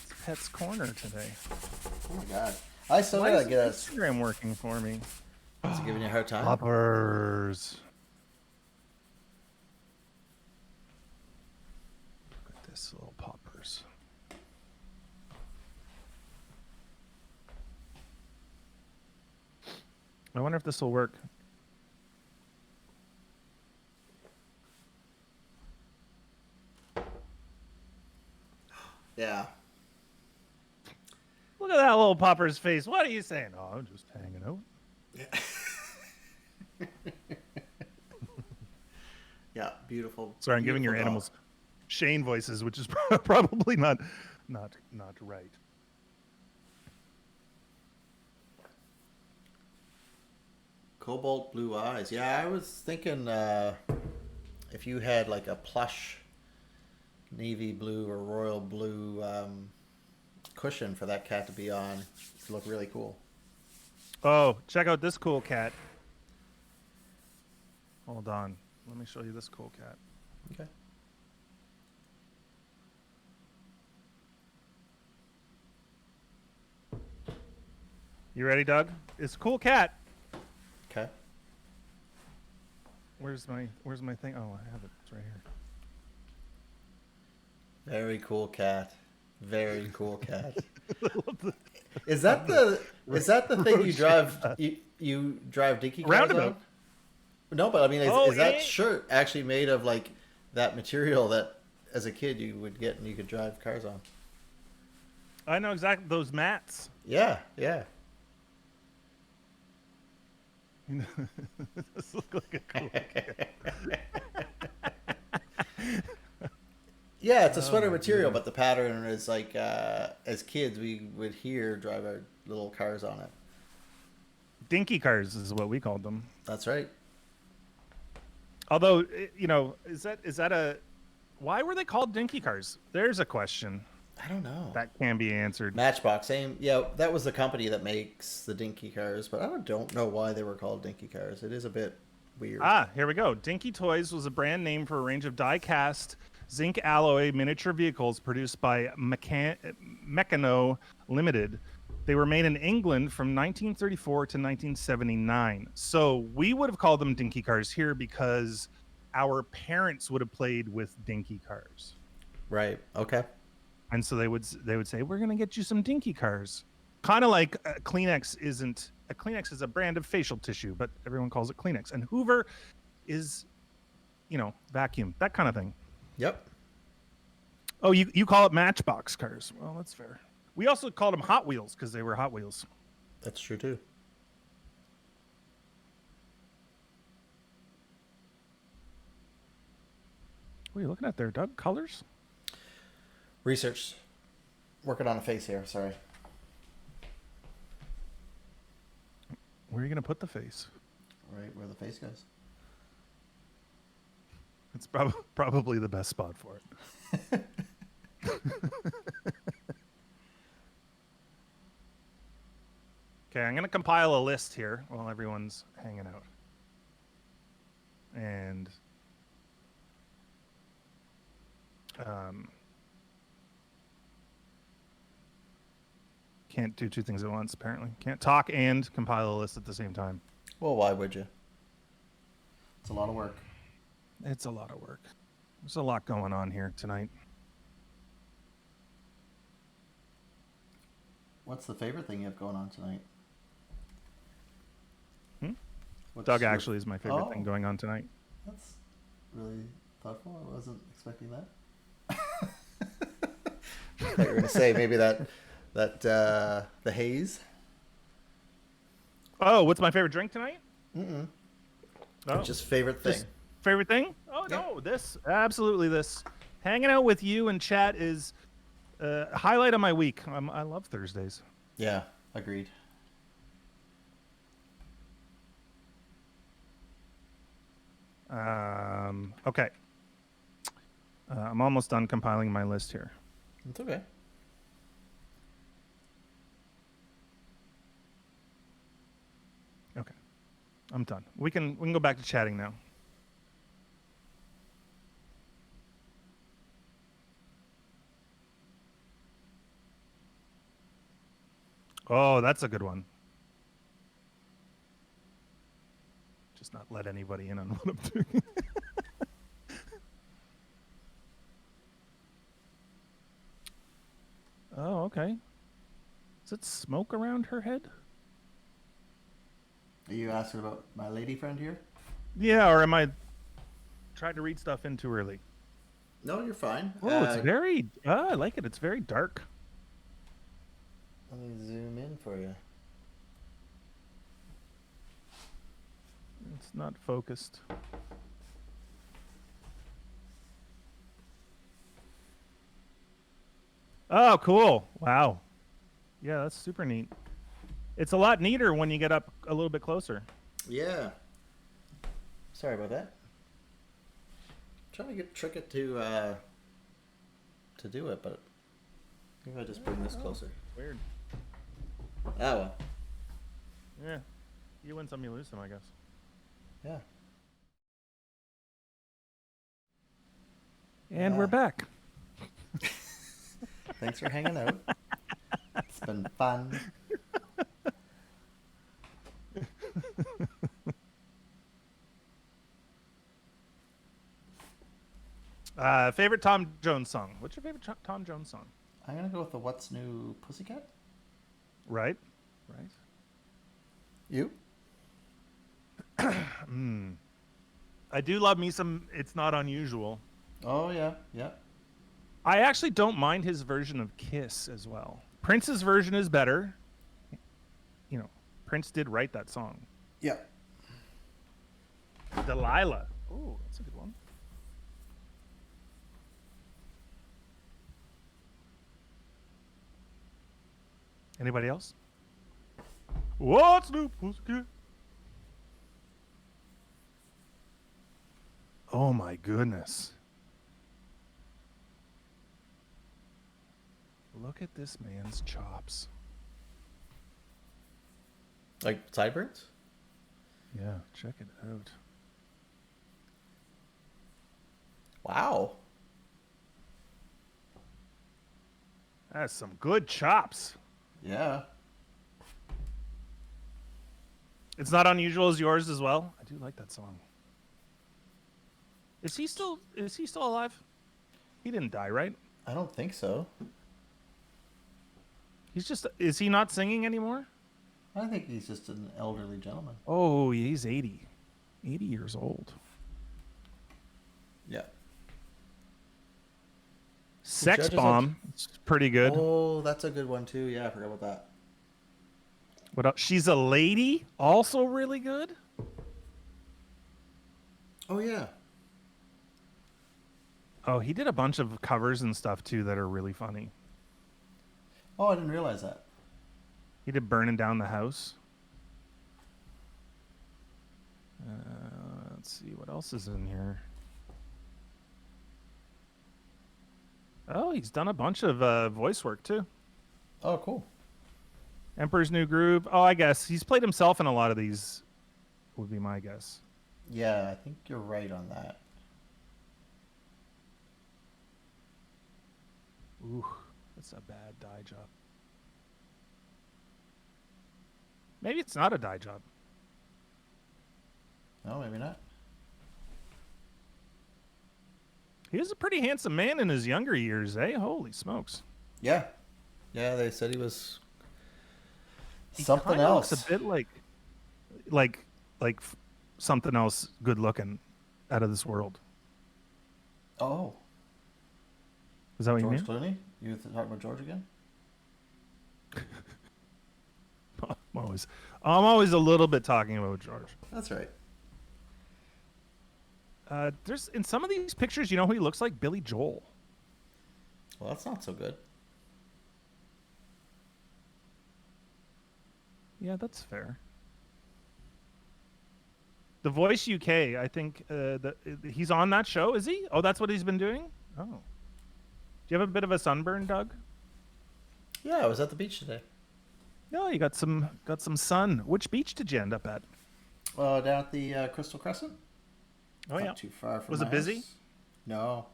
It's Pet's Corner today. Oh my god. I still Why gotta isn't get a. Instagram working for me? Is it giving you a hard time? Poppers. Look at this little poppers. I wonder if this will work. Yeah. Look at that little pupper's face. What are you saying? Oh, I'm just hanging out. Yeah, beautiful. Sorry, I'm giving your beautiful dog. animals Shane voices, which is probably not right. Cobalt blue eyes. Yeah, I was thinking if you had like a plush navy blue or royal blue cushion for that cat to be on, it'd look really cool. Oh, check out this cool cat. Hold on. Let me show you this cool cat. Okay. You ready, Doug? It's a cool cat. Okay. Where's my thing? Oh, I have it. It's right here. Very cool cat. Very cool cat. Is that the thing you drive you drive dinky cars Roundabout. on? No, but I mean, Oh, is that yeah. shirt actually made of like that material that as a kid you would get and you could drive cars on? I know exactly those mats. Yeah, yeah. This looks like a cool cat. Yeah, it's a sweater material, but the pattern is like as kids we would drive our little cars on it. Dinky cars is what we called them. That's right. Although, is that a why were they called dinky cars? There's a question I don't know. that can be answered. Matchbox, same. Yeah, that was the company that makes the dinky cars, but I don't know why they were called dinky cars. It is a bit weird. Here we go. Dinky Toys was a brand name for a range of die-cast zinc alloy miniature vehicles produced by Meccano Limited. They were made in England from 1934 to 1979. So we would have called them dinky cars here because our parents would have played with dinky cars. Right. Okay. And so they would say, we're going to get you some dinky cars. Kind of like Kleenex isn't. Kleenex is a brand of facial tissue, but everyone calls it Kleenex. And Hoover is, vacuum, that kind of thing. Yep. Oh, you call it Matchbox cars. Well, that's fair. We also called them Hot Wheels because they were Hot Wheels. That's true too. What are you looking at there, Doug? Colors? Research. Working on a face here. Sorry. Where are you going to put the face? Right where the face goes. It's probably the best spot for it. Okay, I'm going to compile a list here while everyone's hanging out. And can't do two things at once, apparently. Can't talk and compile a list at the same time. Well, why would you? It's a lot of work. It's a lot of work. There's a lot going on here tonight. What's the favorite thing you have going on tonight? Doug actually is my favorite thing going on tonight. That's really thoughtful. I wasn't expecting that. I thought you were going to say maybe that the haze. Oh, what's my favorite drink tonight? Oh, just favorite thing. Just favorite thing? Oh, yeah. No, absolutely this. Hanging out with you and chat is a highlight of my week. I love Thursdays. Yeah, agreed. Okay. I'm almost done compiling my list here. It's okay. Okay. I'm done. We can go back to chatting now. Oh, that's a good one. Just not let anybody in on what I'm doing. Oh, okay. Is it smoke around her head? Are you asking about my lady friend here? Yeah, or am I trying to read stuff in too early? No, you're fine. Oh, it's very... I like it. It's very dark. Let me zoom in for you. It's not focused. Oh, cool. Wow. Yeah, that's super neat. It's a lot neater when you get up a little bit closer. Yeah. Sorry about that. Trying to trick it to do it, but maybe I just bring this closer. Weird. Oh well. Yeah. You win some, you lose some, I guess. Yeah. And we're back. Thanks for hanging out. It's been fun. Favorite Tom Jones song? What's your favorite Tom Jones song? I'm gonna go with the "What's New Pussycat." Right. Right. You? I do love me some It's Not Unusual. Oh yeah, yeah. I actually don't mind his version of Kiss as well. Prince's version is better. You know, Prince did write that song. Yeah. Delilah. Oh, that's a good one. Anybody else? What's new, pussycat? Oh my goodness. Look at this man's chops. Like sideburns? Yeah, check it out. Wow. That's some good chops. Yeah. It's Not Unusual as yours as well. I do like that song. Is he still alive? He didn't die, right? I don't think so. Is he not singing anymore? I think he's just an elderly gentleman. Oh, he's 80. 80 years old. Yeah. Sex Bomb. It's pretty good. Oh, that's a good one too. Yeah, I forgot about that. What else? She's a Lady. Also really good. Oh yeah. Oh, he did a bunch of covers and stuff too that are really funny. Oh, I didn't realize that. He did Burning Down the House. Let's see what else is in here. Oh, he's done a bunch of voice work too. Oh, cool. Emperor's New Groove. Oh, I guess he's played himself in a lot of these. Would be my guess. Yeah, I think you're right on that. Ooh, that's a bad dye job. Maybe it's not a dye job. No, maybe not. He was a pretty handsome man in his younger years, eh? Holy smokes. Yeah. Yeah, they said he was He something kinda else. looks a bit like something else good looking out of this world. Oh, Is that what you George mean? Clooney? You talking about George again? I'm always a little bit talking about George. That's right. There's in some of these pictures, you know who he looks like? Billy Joel. Well, that's not so good. Yeah, that's fair. The Voice UK, I think he's on that show, is he? Oh, that's what he's been doing? Oh. Do you have a bit of a sunburn, Doug? Yeah, I was at the beach today. No, you got some sun. Which beach did you end up at? Down at the Crystal Crescent. Oh, Not yeah. too far from Was my it busy? house. No.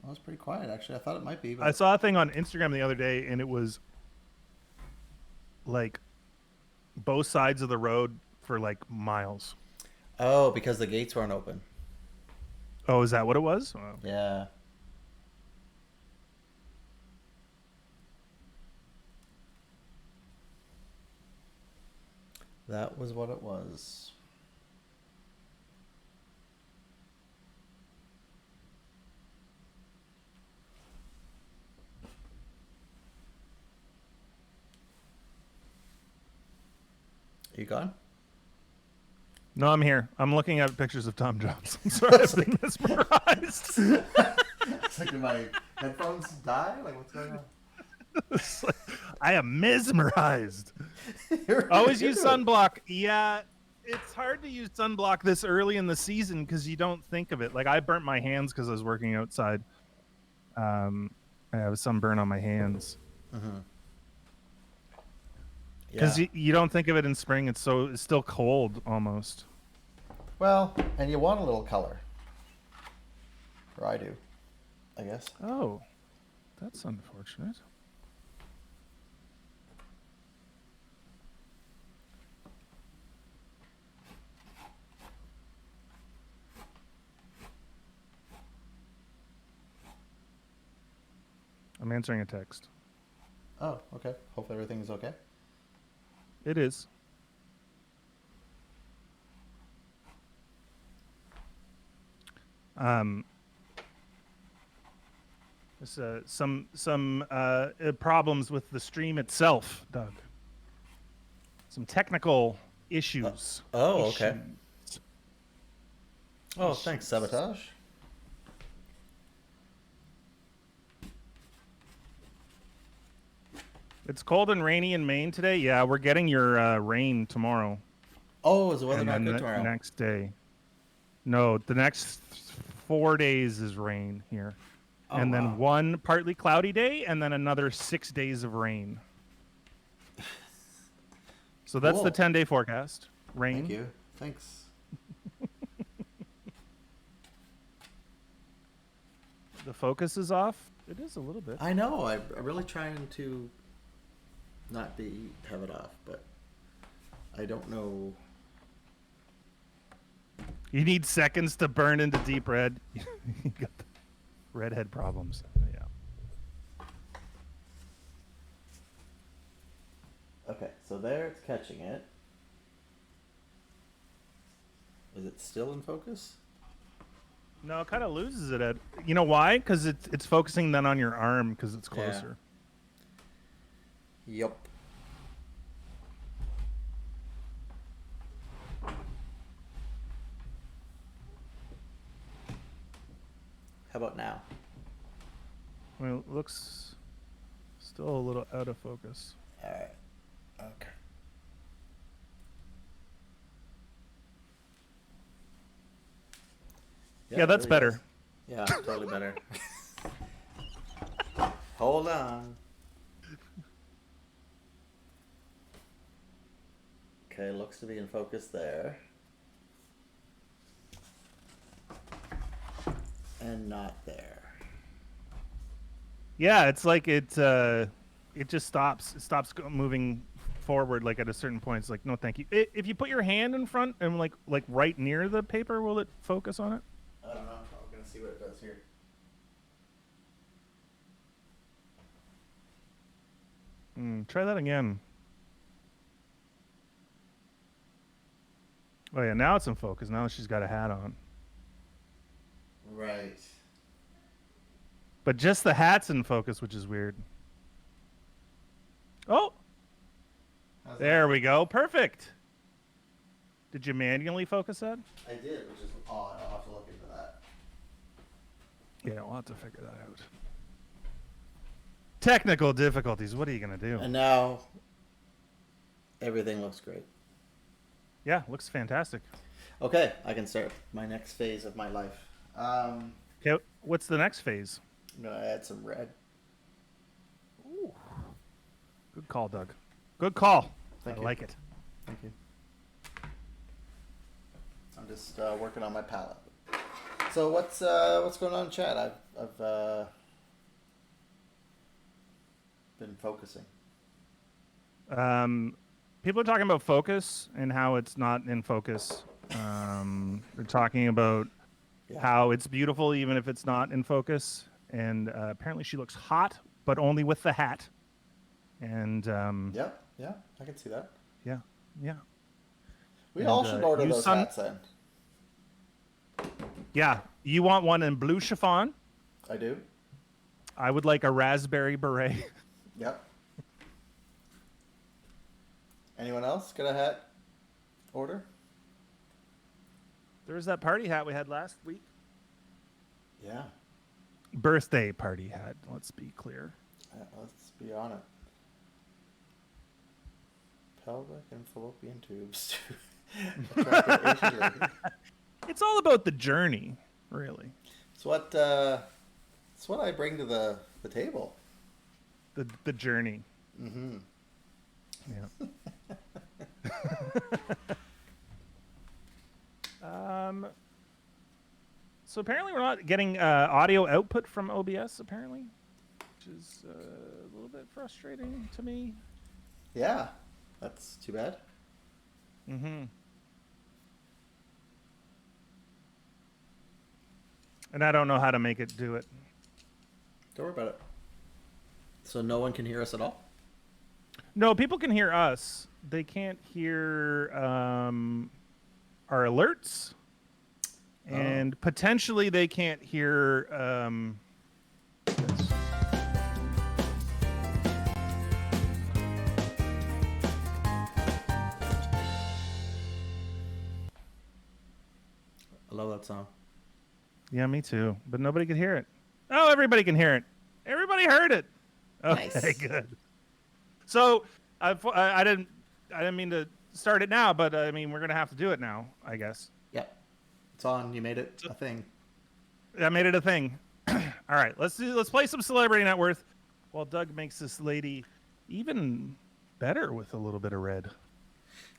It was pretty quiet, actually. I thought it might be, but I saw a thing on Instagram the other day, and it was like both sides of the road for like miles. oh, because the gates weren't open. Oh, is that what it was? Oh. Yeah. That was what it was. You gone? No, I'm here. I'm looking at pictures of Tom Jones. I'm sorry, I've been mesmerized. It's like, did my headphones die? Like, what's going on? It's like, I am mesmerized. Always use sunblock. Yeah, it's hard to use sunblock this early in the season because you don't think of it. Like, I burnt my hands because I was working outside. I have sunburn on my hands. Because you don't think of it in spring. It's still cold almost. Well, and you want a little color. Or I do, I guess. Oh, that's unfortunate. I'm answering a text. Oh, okay. Hope everything's okay. It is. There's some problems with the stream itself, Doug. Some technical issues. Okay. Oh, thanks, Sabotage. It's cold and rainy in Maine today. Yeah, we're getting your rain tomorrow. Oh, is the weather and not then good tomorrow? Next day. No, the next 4 days is rain here. Oh, and then one partly cloudy day, and then another 6 days of rain. So that's Cool. the 10-day forecast. Rain. Thank you. Thanks. The focus is off. It is a little bit. I know. I'm really trying to not have it off, but I don't know. You need seconds to burn into deep red. You got the redhead problems. Yeah. Okay, so there it's catching it. Is it still in focus? No, it kind of loses it. You know why? Because it's focusing then on your arm because it's closer. Yup. How about now? Well, it looks still a little out of focus. All right. Okay. Yeah, that's really better. does. Yeah, totally better. Hold on. Okay, looks to be in focus there. And not there. Yeah, it's like it just stops. It stops moving forward. Like at a certain point, it's like no, thank you. If you put your hand in front and like right near the paper, will it focus on it? I don't know. I'm gonna see what it does here. Try that again. Oh yeah, now it's in focus. Now she's got a hat on. Right. But just the hat's in focus, which is weird. Oh! There we go. Perfect. Did you manually focus that? I did, which is odd. I'll have to look into that. Yeah, we'll have to figure that out. Technical difficulties. What are you going to do? And now everything looks great. Yeah, looks fantastic. Okay, I can start my next phase of my life. Okay, what's the next phase? I'm going to add some red. Ooh. Good call, Doug. Good call. Thank you. I like it. Thank you. I'm just working on my palette. So what's going on in chat? I've been focusing. People are talking about focus and how it's not in focus. They're talking about how it's beautiful even if it's not in focus. And apparently she looks hot, but only with the hat. And Yeah, I can see that. Yeah. We all should order those hats then. Yeah, you want one in blue chiffon? I do. I would like a raspberry beret. Yep. Anyone else got a hat? order? There was that party hat we had last week. Yeah. Birthday party hat, let's be clear. Let's be on it. Pelvic and fallopian tubes to attract Asian lady. It's all about the journey, really. It's what I bring to the table. The journey. Mm-hmm. Yeah. So apparently we're not getting audio output from OBS, apparently, which is a little bit frustrating to me. Yeah, that's too bad. Mm-hmm. And I don't know how to make it do it. Don't worry about it. So no one can hear us at all? No, people can hear us. They can't hear our alerts. And potentially they can't hear this. I love that song. Yeah, me too. But nobody could hear it. Oh, everybody can hear it. Everybody heard it. Okay, Nice. good. So I didn't mean to start it now, but I mean we're gonna have to do it now, I guess. Yep. It's on. You made it a thing. I made it a thing. All right, let's play some Celebrity Net Worth while Doug makes this lady even better with a little bit of red.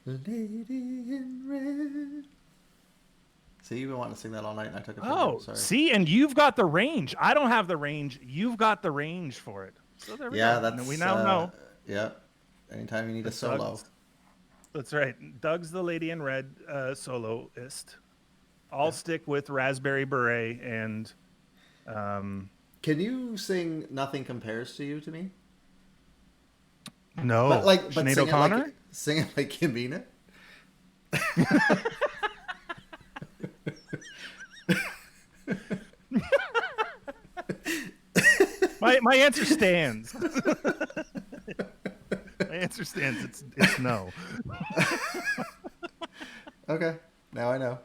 Lady in red. See, you've been wanting to sing that all night, and I took it from Oh, you. Sorry. see, and you've got the range. I don't have the range. You've got the range for it. So there we go. That's We now know. Yeah. Anytime you need a solo. That's right. Doug's the Lady in Red soloist. I'll stick with Raspberry Beret and. Can you sing "Nothing Compares to You" to me? No, but Sinead sing O'Connor? it sing it like you mean it. My answer stands. My answer stands. It's no. Okay, now I know.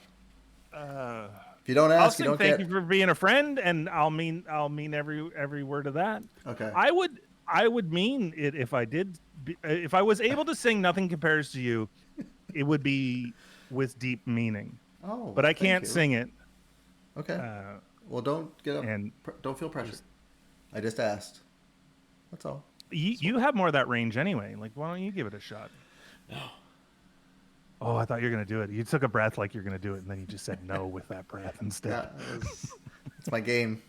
If you don't ask, you don't thank get. you for being a friend, and I'll mean every word of that. Okay. I would mean it if I did. If I was able to sing "Nothing Compares to You," it would be with deep meaning. Oh, but I thank can't you. sing it. Okay. Well, don't get up. And don't feel pressured. I just asked. That's all. You have more of that range anyway. Like, why don't you give it a shot? No. Oh, I thought you were going to do it. You took a breath like you're going to do it, and then you just said no with that breath instead. Yeah, it's my game.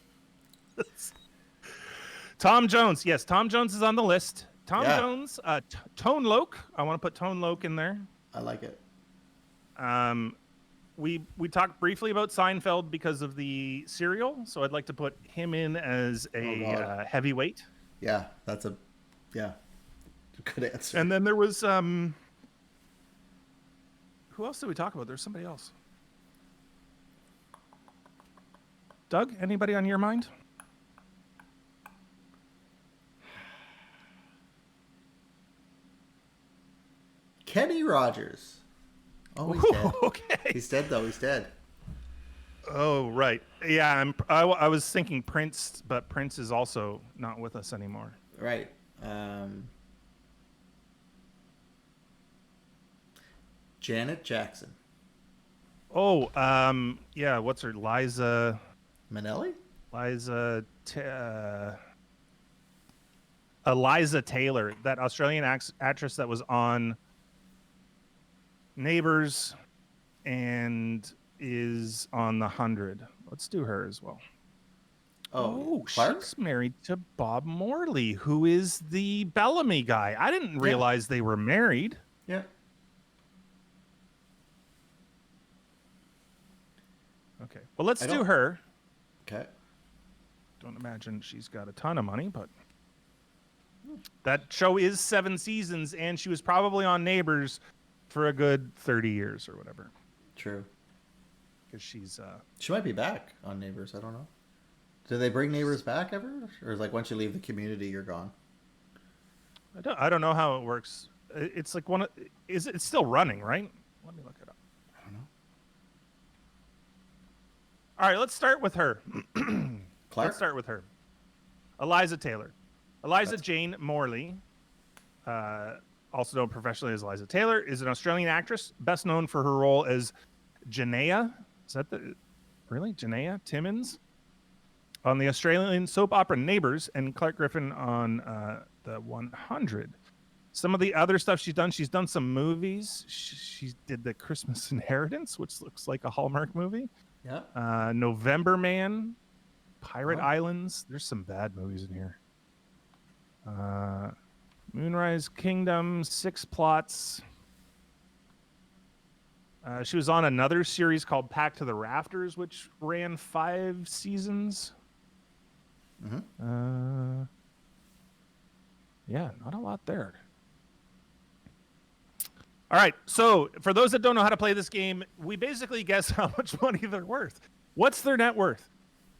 Tom Jones. Yes, Tom Jones is on the list. Tom Jones, Tone Loc. I want to put Tone Loc in there. I like it. We talked briefly about Seinfeld because of the cereal, so I'd like to put him in as a heavyweight. Yeah, that's a good answer. And then there was who else did we talk about? There's somebody else. Doug, anybody on your mind? Kenny Rogers. Oh, he's dead. Okay. He's dead, though. He's dead. Oh, right. Yeah, I was thinking Prince, but Prince is also not with us anymore. Right. Janet Jackson. Oh, yeah, what's her? Liza Minnelli? Eliza Taylor, that Australian actress that was on Neighbours and is on The 100. Let's do her as well. Oh, she's married to Bob Morley, who is the Bellamy guy. I didn't realize they were married. Yeah. Okay. Well, let's do her. Okay. Don't imagine she's got a ton of money, but that show is 7 seasons, and she was probably on Neighbours for a good 30 years or whatever. True. Because she's she might be back on Neighbours. I don't know. Do they bring Neighbours back ever, or is like once you leave the community, you're gone? I don't know how it works. It's like it's still running, right? Let me look it up. I don't know. All right, let's start with her. Clark? Let's start with her. Eliza Taylor. Eliza Jane Morley, also known professionally as Eliza Taylor, is an Australian actress, best known for her role as Janaea. Is that really Janaea Timmins on the Australian soap opera Neighbours, and Clark Griffin on the 100. Some of the other stuff she's done some movies. She did the Christmas Inheritance, which looks like a Hallmark movie. Yeah. November Man, Pirate Islands. There's some bad movies in here. Moonrise Kingdom, Six Plots. She was on another series called Packed to the Rafters, which ran 5 seasons. Mm-hmm. Yeah, not a lot there. All right, so for those that don't know how to play this game, we basically guess how much money they're worth. What's their net worth?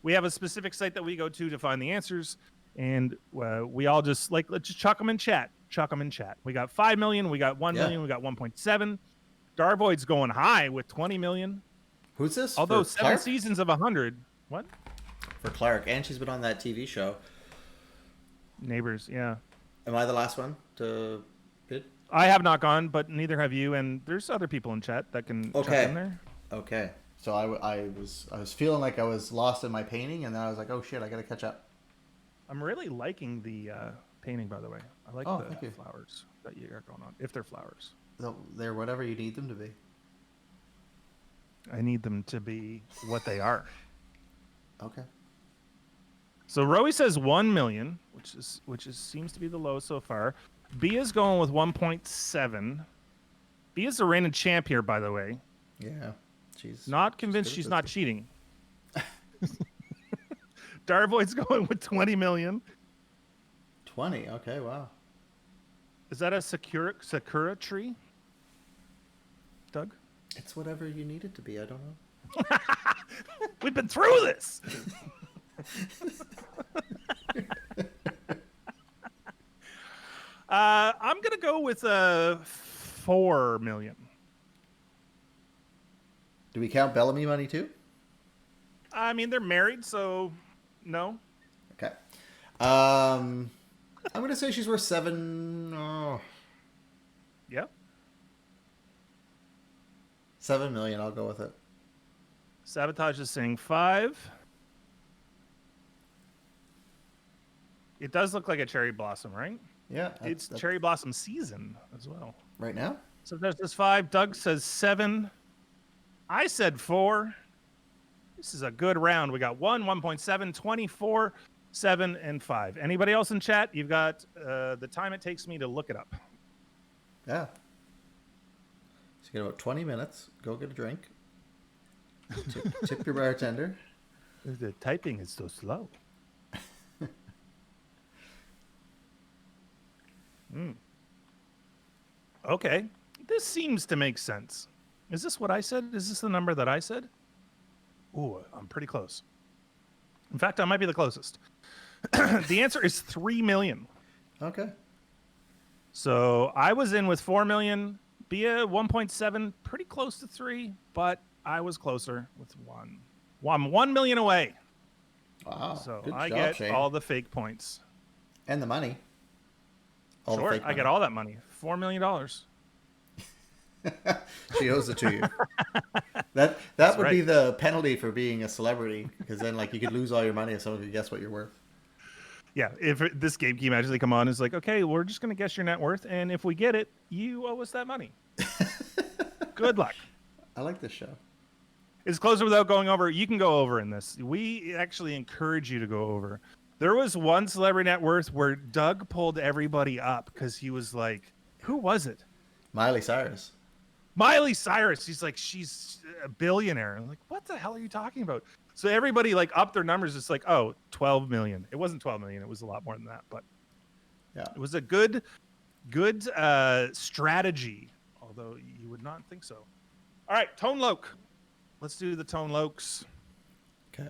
We have a specific site that we go to find the answers, and we all just let's just chuck them in chat. Chuck them in chat. We got 5 million, we got 1 million, we got 1.7. Darvoid's going high with 20 million. Who's this? Although For 7 Clark? seasons of 100. What? For Clark, and she's been on that TV show. Neighbors, yeah. Am I the last one to bid? I have not gone, but neither have you, and there's other people in chat that can chuck in there. Okay. So I was feeling like I was lost in my painting, and then I was like, oh shit, I gotta catch up. I'm really liking the painting, by the way. I like the flowers that you got going on, if they're flowers. They're whatever you need them to be. I need them to be what they are. Okay. So Rowie says 1 million, which seems to be the low so far. Bia's going with 1.7. Bia's the reigning champ here, by the way. Yeah. She's not convinced she's not cheating. Darvoid's going with 20 million. 20. Okay, wow. Is that a sakura tree? Doug? It's whatever you need it to be. I don't know. We've been through this. I'm gonna go with 4 million. Do we count Bellamy money too? I mean, they're married, so no. Okay. I'm gonna say she's worth 7. Oh. Yep. 7 million. I'll go with it. Sabotage is saying 5. It does look like a cherry blossom, right? Yeah. It's cherry blossom season as well. Right now? So there's this 5. Doug says 7. I said 4. This is a good round. We got 1, 1.7, 24, 7, and 5. Anybody else in chat? You've got the time it takes me to look it up. Yeah. So you got about 20 minutes. Go get a drink. Tip your bartender. The typing is so slow. Okay. This seems to make sense. Is this what I said? Is this the number that I said? Ooh, I'm pretty close. In fact, I might be the closest. The answer is 3 million. Okay. So I was in with 4 million. Bia 1.7, pretty close to 3, but I was closer with 1. I'm 1 million away. Wow. So Good I job, get Shane. all the fake points. And the money. All Sure, the fake I money. get all that money. $4 million. She owes it to you. That would be the penalty for being a celebrity, because then like you could lose all your money if someone could guess what you're worth. Yeah, if this game can magically come on, it's like, okay, we're just going to guess your net worth, and if we get it, you owe us that money. Good luck. I like this show. It's closer without going over. You can go over in this. We actually encourage you to go over. There was one celebrity net worth where Doug pulled everybody up because he was like, who was it? Miley Cyrus. Miley Cyrus. He's like, she's a billionaire. I'm like, what the hell are you talking about? So everybody like upped their numbers. It's like, oh, 12 million. It wasn't 12 million. It was a lot more than that. But yeah, it was a good strategy, although you would not think so. All right, Tone Loke. Let's do the Tone Lokes. Okay.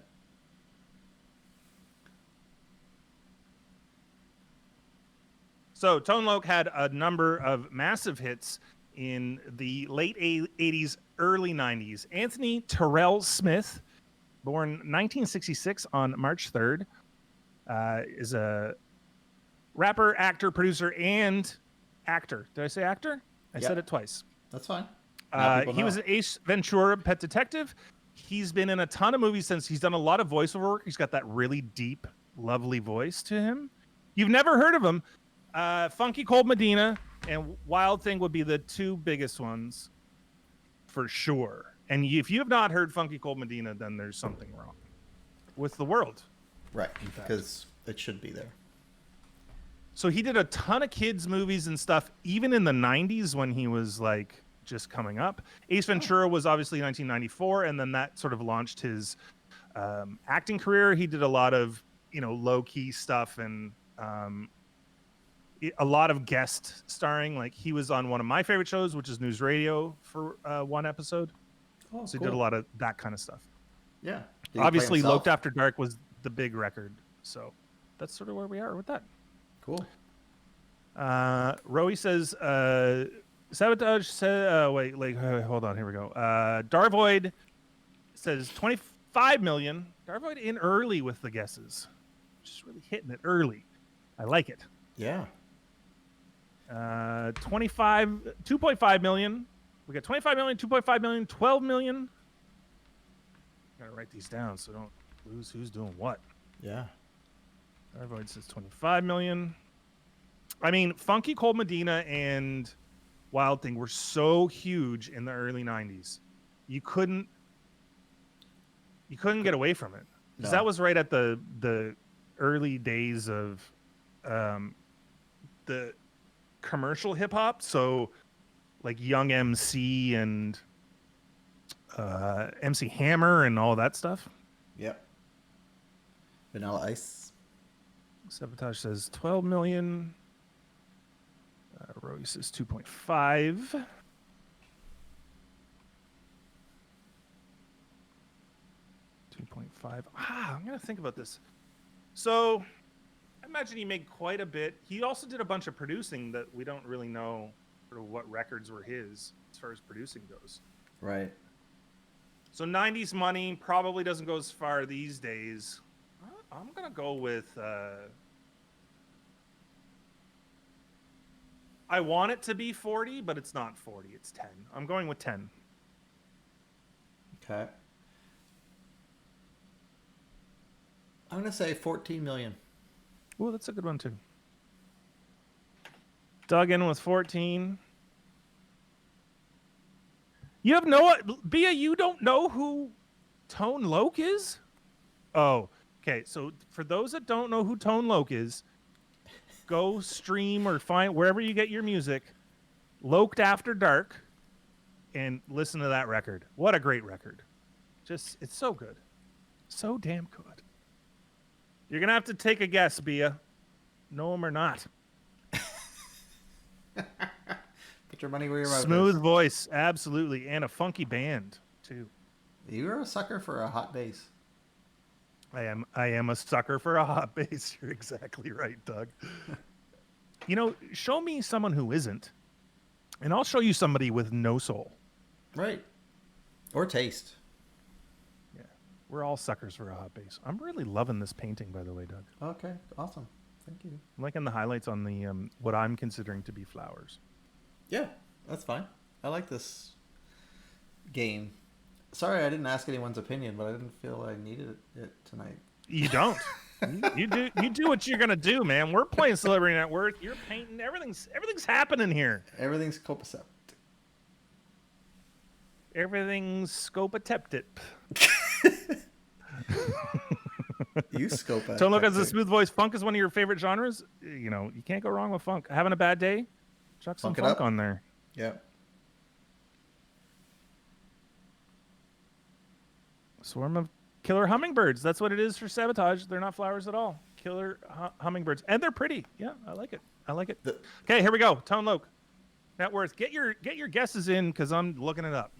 So Tone Loke had a number of massive hits in the late 80s, early 90s. Anthony Terrell Smith, born 1966 on March 3rd, is a rapper, actor, producer, and actor. Did I say actor? I said it twice. That's fine. He was an Ace Ventura pet detective. He's been in a ton of movies since. He's done a lot of voiceover work. He's got that really deep, lovely voice to him. You've never heard of him. Funky Cold Medina and Wild Thing would be the two biggest ones for sure. And if you have not heard Funky Cold Medina, then there's something wrong with the world. Right, because it should be there. So he did a ton of kids movies and stuff, even in the 90s when he was like just coming up. Ace Ventura was obviously 1994, and then that sort of launched his acting career. He did a lot of, low-key stuff and a lot of guest starring. Like he was on one of my favorite shows, which is News Radio, for one episode. Oh, so he cool. did a lot of that kind of stuff. Yeah. Obviously, Looked After Dark was the big record. So that's sort of where we are with that. Cool. Rowie says, Sabotage said, hold on, here we go. Darvoid says 25 million. Darvoid in early with the guesses. Just really hitting it early. I like it. Yeah. 2.5 million. We got 25 million, 2.5 million, 12 million. Gotta write these down so don't lose who's doing what. Yeah. Darvoid says 25 million. I mean, Funky Cold Medina and Wild Thing were so huge in the early 90s. You couldn't get away from it. Because that was right at the early days of the commercial hip hop. So like Young MC and MC Hammer and all that stuff. Yep. Vanilla Ice. Sabotage says 12 million. Rowie says 2.5. 2.5. I'm going to think about this. So I imagine he made quite a bit. He also did a bunch of producing that we don't really know sort of what records were his as far as producing goes. Right. So 90s money probably doesn't go as far these days. I'm going to go with... I want it to be 40, but it's not 40. It's 10. I'm going with 10. Okay. I'm going to say 14 million. Oh, that's a good one, too. Dug in with 14. You have Bia, you don't know who Tone Loc is? Oh, okay. So for those that don't know who Tone Loc is, go stream or find wherever you get your music, Looked After Dark, and listen to that record. What a great record. It's so good. So damn good. You're going to have to take a guess, Bia. Know him or not. Put your money where your mouth is. Smooth voice, absolutely. And a funky band, too. You're a sucker for a hot bass. I am a sucker for a hot bass. You're exactly right, Doug. Show me someone who isn't, and I'll show you somebody with no soul. Right. Or taste. Yeah. We're all suckers for a hot bass. I'm really loving this painting, by the way, Doug. Okay. Awesome. Thank you. I'm liking the highlights on the what I'm considering to be flowers. Yeah, that's fine. I like this game. Sorry, I didn't ask anyone's opinion, but I didn't feel I needed it tonight. You don't. You do what you're gonna do, man. We're playing Celebrity Net Worth. You're painting. Everything's happening here. Everything's copacept. Everything's scopateptip. You scope at Tone Loc has a smooth voice. Funk is one of your favorite genres. You can't go wrong with funk. Having a bad day? Chuck some funk on there. Yeah. Swarm of killer hummingbirds. That's what it is for Sabotage. They're not flowers at all. Killer hummingbirds. And they're pretty. Yeah, I like it. Okay, here we go. Tone Loc. Net Worth. Get your guesses in because I'm looking it up.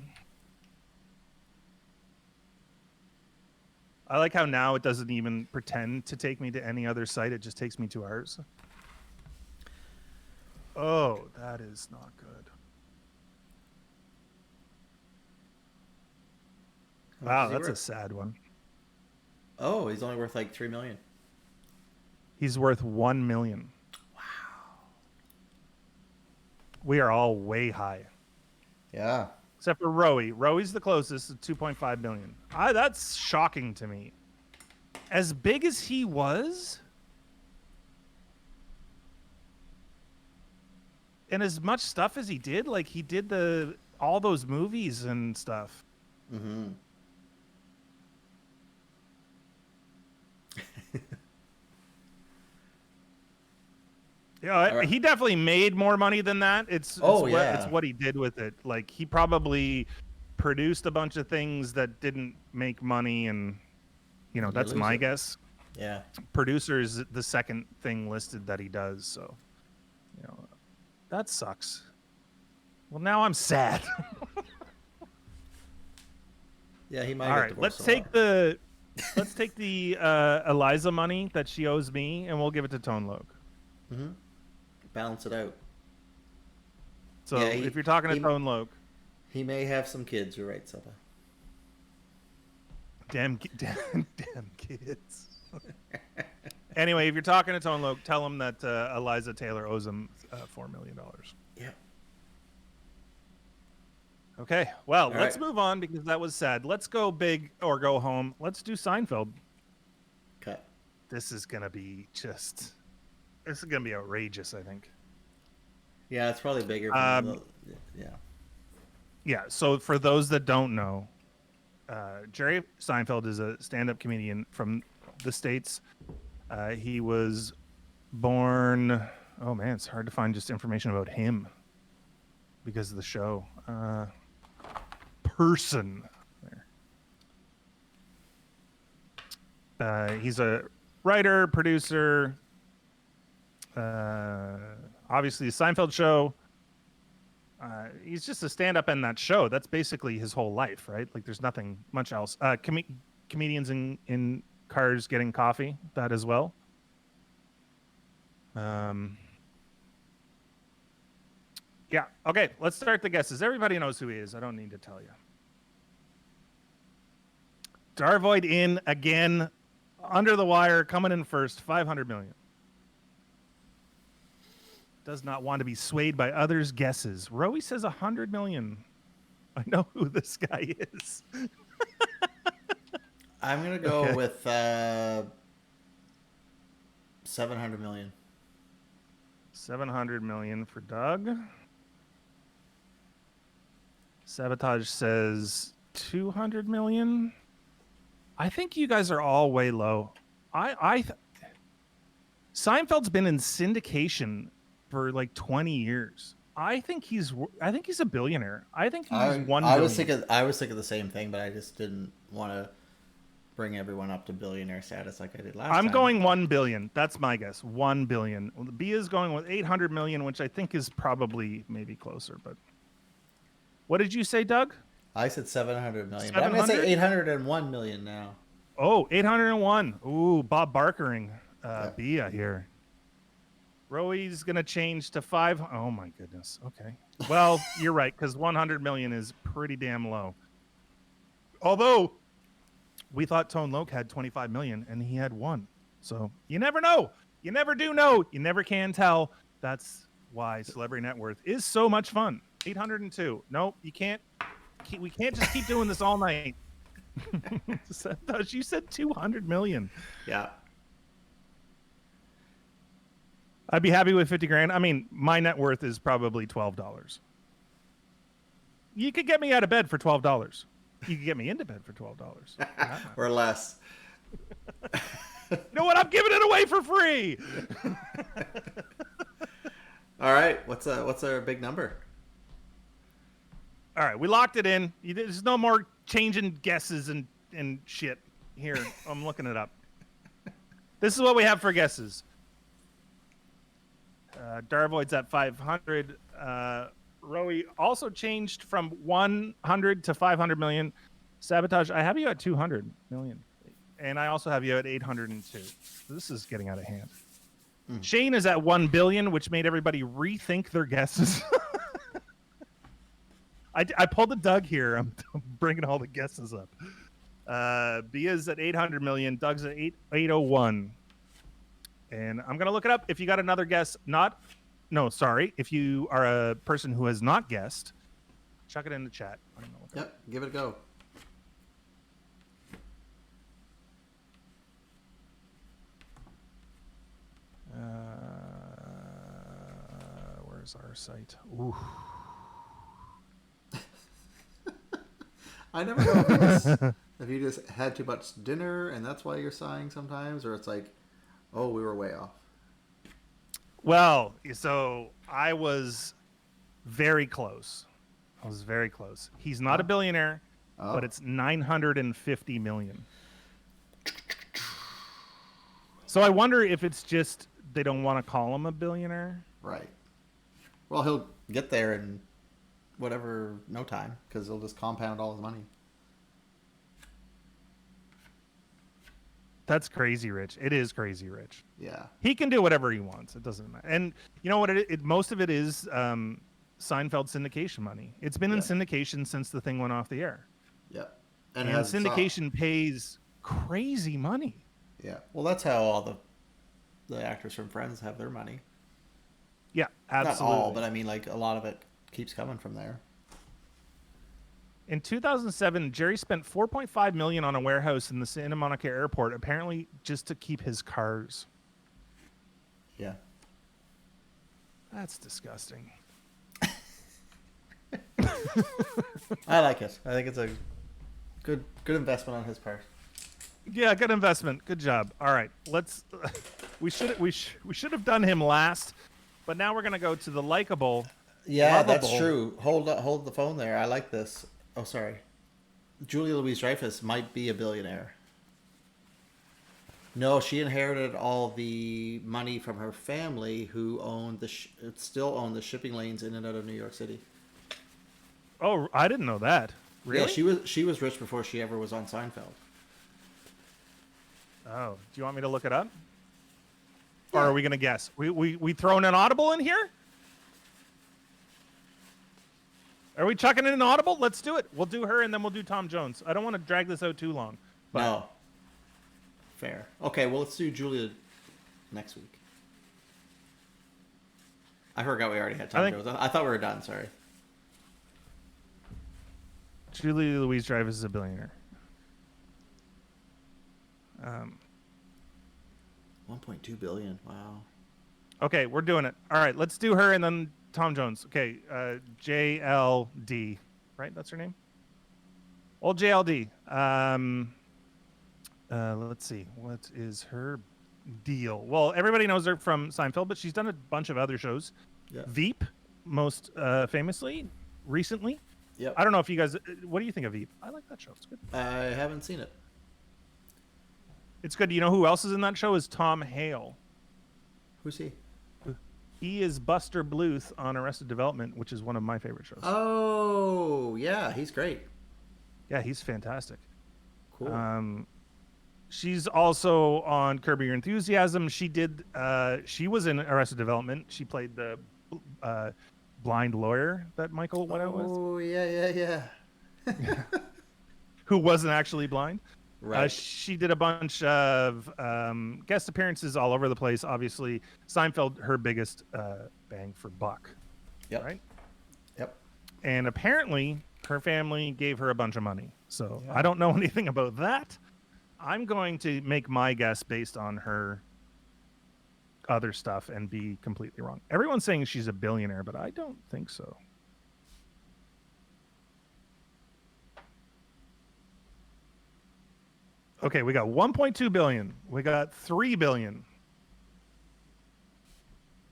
I like how now it doesn't even pretend to take me to any other site. It just takes me to ours. Oh, that is not good. How much Wow, is he that's a worth? sad one. Oh, he's only worth like 3 million. He's worth 1 million. Wow. We are all way high. Yeah. Except for Rowie. Rowie's the closest at 2.5 million. That's shocking to me. As big as he was, and as much stuff as he did, like he did all those movies and stuff. Mm-hmm. Yeah, Right. he definitely made more money than that. It's what he did with it. Like he probably produced a bunch of things that didn't make money, and that's my guess. Yeah. Producer is the second thing listed that he does, so that sucks. Well, now I'm sad. Yeah, he might. All get right, divorced let's take the Eliza money that she owes me, and we'll give it to Tone Loc. Mm-hmm. Balance it out. So if you're talking to Tone Loc, he may have some kids. You're right, Saba. Damn kids. Anyway, if you're talking to Tone Loc, tell him that Eliza Taylor owes him $4 million. Yeah. Okay, well, All let's right. move on because that was sad. Let's go big or go home. Let's do Seinfeld. Okay. This is going to be outrageous, I think. Yeah, it's probably bigger. Yeah. Yeah, so for those that don't know, Jerry Seinfeld is a stand-up comedian from the States. He was born... Oh, man, it's hard to find just information about him because of the show. Person. There. He's a writer, producer. Obviously, the Seinfeld show. He's just a stand-up in that show. That's basically his whole life, right? Like, there's nothing much else. Comedians in cars getting coffee, that as well. Yeah. Okay. Let's start the guesses. Everybody knows who he is. I don't need to tell you. Darvoid in again, under the wire, coming in first, 500 million. Does not want to be swayed by others' guesses. Rowie says 100 million. I know who this guy is. I'm gonna go with 700 million. 700 million for Doug. Sabotage says 200 million. I think you guys are all way low. Seinfeld's been in syndication for like 20 years. I think he's a billionaire. I think he's $1 billion. I was thinking the same thing, but I just didn't want to bring everyone up to billionaire status like I did last time. I'm going 1 billion. That's my guess. 1 billion. B is going with 800 million, which I think is probably maybe closer, but what did you say, Doug? I said 700 million. But I'm going to say 801 million now. Oh, 801. Ooh, Bob Barkering. Bia here. Rowie's going to change to 5. Oh, my goodness. Okay. Well, you're right, because 100 million is pretty damn low. Although, we thought Tone Loc had 25 million, and he had 1. So, you never know. You never do know. You never can tell. That's why Celebrity Net Worth is so much fun. 802. Nope, you can't. We can't just keep doing this all night. You said 200 million. Yeah. I'd be happy with 50 grand. I mean, my net worth is probably $12. You could get me out of bed for $12. You could get me into bed for $12. Or less. You know what? I'm giving it away for free. All right. What's our big number? All right, we locked it in. There's no more changing guesses and shit. Here, I'm looking it up. This is what we have for guesses. Darvoid's at 500. Rowie also changed from 100 to 500 million. Sabotage, I have you at 200 million. And I also have you at 802. So this is getting out of hand. Shane is at 1 billion, which made everybody rethink their guesses. I pulled a Doug here. I'm bringing all the guesses up. B is at 800 million. Doug's at 801. And I'm going to look it up. If you got another guess, if you are a person who has not guessed, chuck it in the chat. I'm gonna look it up. Give it a go. Where's our site? Ooh. I never know if you just had too much dinner and that's why you're sighing sometimes, or it's like, oh, we were way off. Well, so I was very close. He's not a billionaire, but it's 950 million. So I wonder if it's just they don't want to call him a billionaire. Right. Well, he'll get there in no time, because he'll just compound all his money. That's crazy rich. It is crazy rich. Yeah. He can do whatever he wants. It doesn't matter. And you know what? Most of it is Seinfeld syndication money. It's been in syndication since the thing went off the air. Yeah. And syndication pays crazy money. Yeah. Well, that's how all the actors from Friends have their money. Yeah, absolutely. Not all, but I mean, like, a lot of it keeps coming from there. In 2007, Jerry spent $4.5 million on a warehouse in the Santa Monica airport, apparently just to keep his cars. Yeah. That's disgusting. I like it. I think it's a good investment on his part. Yeah, good investment. Good job. All right, we should have done him last, but now we're gonna go to the likable. Yeah, that's true. Hold the phone there. I like this. Oh, sorry. Julia Louise Dreyfus might be a billionaire. No, she inherited all the money from her family, who owned still own the shipping lanes in and out of New York City. Oh, I didn't know that. Really? Yeah, she was rich before she ever was on Seinfeld. Oh, do you want me to look it up? Yeah. Or are we gonna guess? We throwing an audible in here? Are we chucking in an audible? Let's do it. We'll do her and then we'll do Tom Jones. I don't want to drag this out too long. But... No. Fair. Okay, well, let's do Julia next week. I forgot we already had Tom Jones. I thought we were done. Sorry. Julia Louise Dreyfus is a billionaire. 1.2 billion. Wow. Okay, we're doing it. All right, let's do her and then Tom Jones. Okay, JLD, right? That's her name? Old JLD. Let's see. What is her deal? Well, everybody knows her from Seinfeld, but she's done a bunch of other shows. Yeah. Veep, most famously, recently. Yep. I don't know if you guys... What do you think of Veep? I like that show. It's good. I haven't seen it. It's good. You know who else is in that show? Is Tom Hale. Who's he? He is Buster Bluth on Arrested Development, which is one of my favorite shows. Oh, yeah. He's great. Yeah, he's fantastic. Cool. She's also on Curb Your Enthusiasm. She was in Arrested Development. She played the blind lawyer that Michael went out with. Oh, yeah. Who wasn't actually blind. Right. She did a bunch of guest appearances all over the place. Obviously, Seinfeld, her biggest bang for buck. Yep. Right? Yep. And apparently, her family gave her a bunch of money. So yeah. I don't know anything about that. I'm going to make my guess based on her other stuff and be completely wrong. Everyone's saying she's a billionaire, but I don't think so. Okay, we got 1.2 billion. We got 3 billion.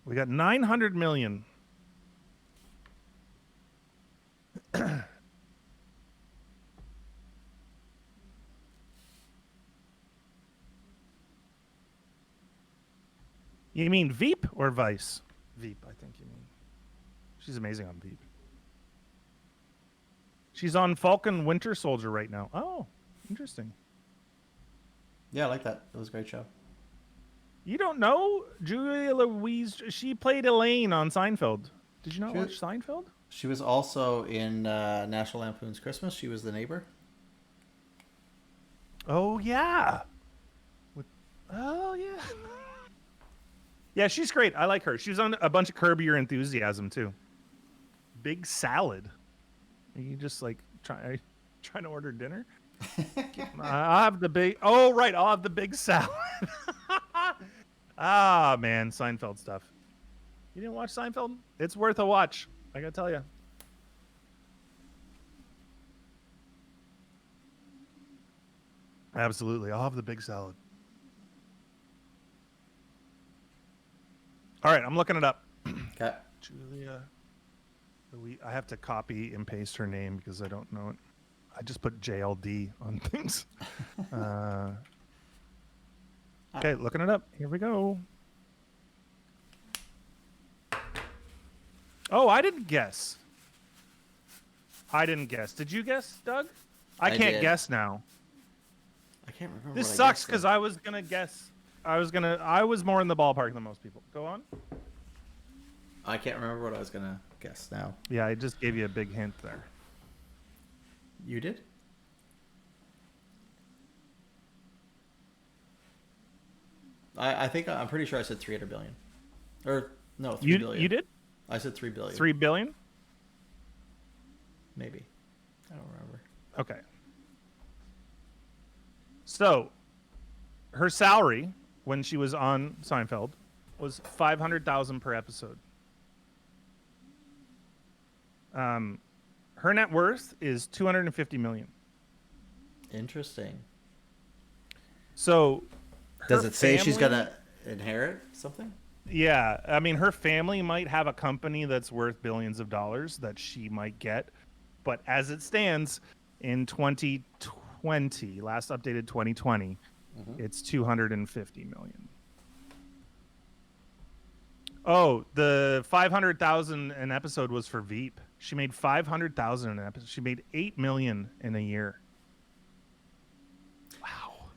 We got 900 million. You mean Veep or Vice? Veep, I think you mean. She's amazing on Veep. She's on Falcon Winter Soldier right now. Oh, interesting. Yeah, I like that. It was a great show. You don't know Julia Louise? She played Elaine on Seinfeld. Did you not watch Seinfeld? She was also in National Lampoon's Christmas. She was the neighbor. Oh yeah. Oh yeah. Yeah, she's great. I like her. She was on a bunch of Curb Your Enthusiasm too. Big salad. Are you just like trying to order dinner? I'll have the big. Oh right, I'll have the big salad. Ah man, Seinfeld stuff. You didn't watch Seinfeld? It's worth a watch. I gotta tell you. Absolutely, I'll have the big salad. All right, I'm looking it up. Okay. Julia. I have to copy and paste her name because I don't know it. I just put JLD on things. Okay, looking it up. Here we go. Oh, I didn't guess. Did you guess, Doug? I can't did. guess now. I can't remember. This sucks because I was gonna guess. I was more in the ballpark than most people. Go on. I can't remember what I was gonna guess now. Yeah, I just gave you a big hint there. You did? I think I'm pretty sure I said 300 billion. Or no, 3 billion. You did? I said 3 billion. 3 billion? Maybe. I don't remember. Okay. So, her salary when she was on Seinfeld was $500,000 per episode. Her net worth is $250 million. Interesting. So, does it say she's gonna inherit something? Yeah, I mean, her family might have a company that's worth billions of dollars that she might get, but as it stands, in 2020, last updated 2020, it's 250 million. Oh, the 500,000 an episode was for Veep. She made 500,000 an episode. She made 8 million in a year. Wow.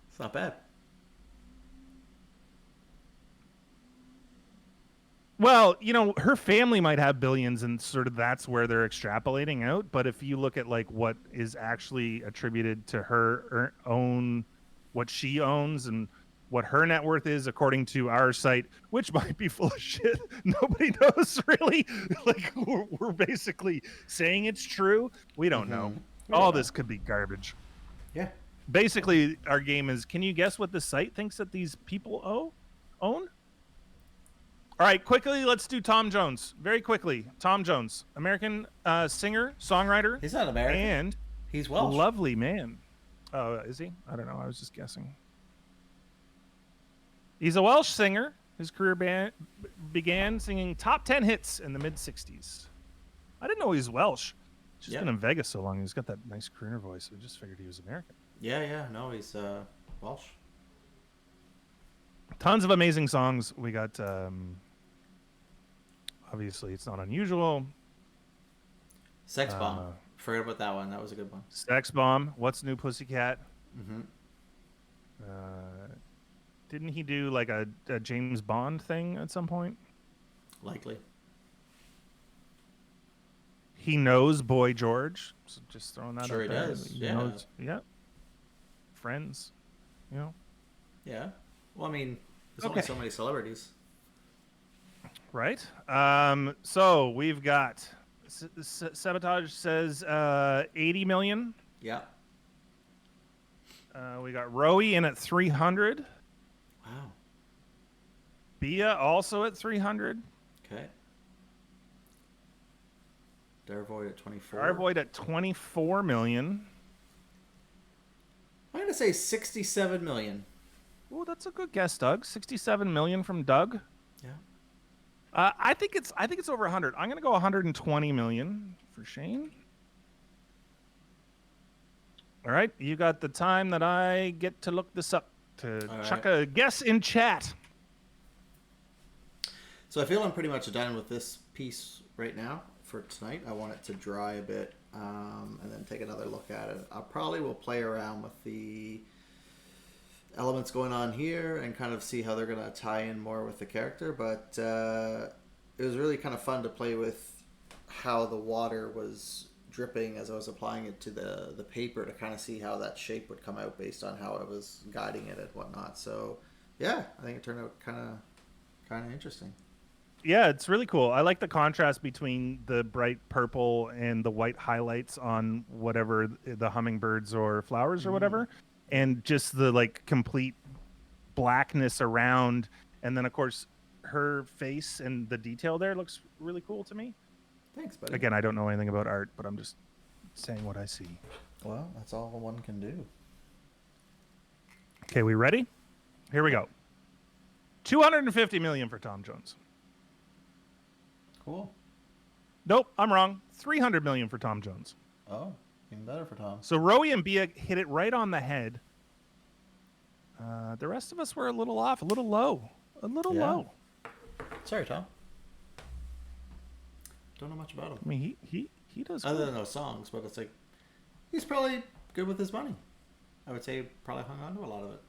It's not bad. Well, you know, her family might have billions and sort of that's where they're extrapolating out. But if you look at like what is actually attributed to her own, what she owns and what her net worth is according to our site, which might be full of shit. Nobody knows really. Like we're basically saying it's true. We don't know. All this could be garbage. Yeah. Basically, our game is, can you guess what the site thinks that these people own? All right, quickly, let's do Tom Jones. Very quickly, Tom Jones, American singer, songwriter. He's not American. And he's Welsh. Lovely man. Oh, is he? I don't know. I was just guessing. He's a Welsh singer. His career began singing top 10 hits in the mid-'60s. I didn't know he was Welsh. He's just been in Vegas so long. He's got that nice crooner voice. I just figured he was American. Yeah. No, he's Welsh. Tons of amazing songs. We got, obviously, It's Not Unusual. Sex Bomb. Forget about that one. That was a good one. Sex Bomb. What's New Pussycat? Didn't he do like a James Bond thing at some point? Likely. He knows Boy George. So just throwing that sure out he there. does. He knows, yeah. Friends. You know? Yeah. Well, I mean, there's only so many celebrities. Right. So we've got Sabotage says 80 million. Yeah. We got Rowie in at 300. Wow. Bia also at 300. Okay. Darvoid at 24. Darvoid at 24 million. I'm gonna say 67 million. Oh, that's a good guess, Doug. 67 million from Doug. Yeah. I think it's over 100. I'm gonna go 120 million for Shane. All right, you got the time that I get to look this up to chuck a guess in chat. So I feel I'm pretty much done with this piece right now for tonight. I want it to dry a bit and then take another look at it. I probably will play around with the elements going on here and kind of see how they're going to tie in more with the character. But it was really kind of fun to play with how the water was dripping as I was applying it to the paper to kind of see how that shape would come out based on how I was guiding it and whatnot. So yeah, I think it turned out kind of interesting. Yeah, it's really cool. I like the contrast between the bright purple and the white highlights on whatever the hummingbirds or flowers or whatever, and just the like complete blackness around. And then of course her face and the detail there looks really cool to me. Thanks, buddy. Again, I don't know anything about art, but I'm just saying what I see. Well, that's all one can do. Okay, we ready? Here we go. 250 million for Tom Jones. Cool. Nope, I'm wrong. 300 million for Tom Jones. Oh, even better for Tom. So Rowie and Bia hit it right on the head. The rest of us were a little off, a little low. Low. Sorry, Tom. Don't know much about him. I mean, he does Other good. than those songs, but it's like he's probably good with his money. I would say he probably hung on to a lot of it.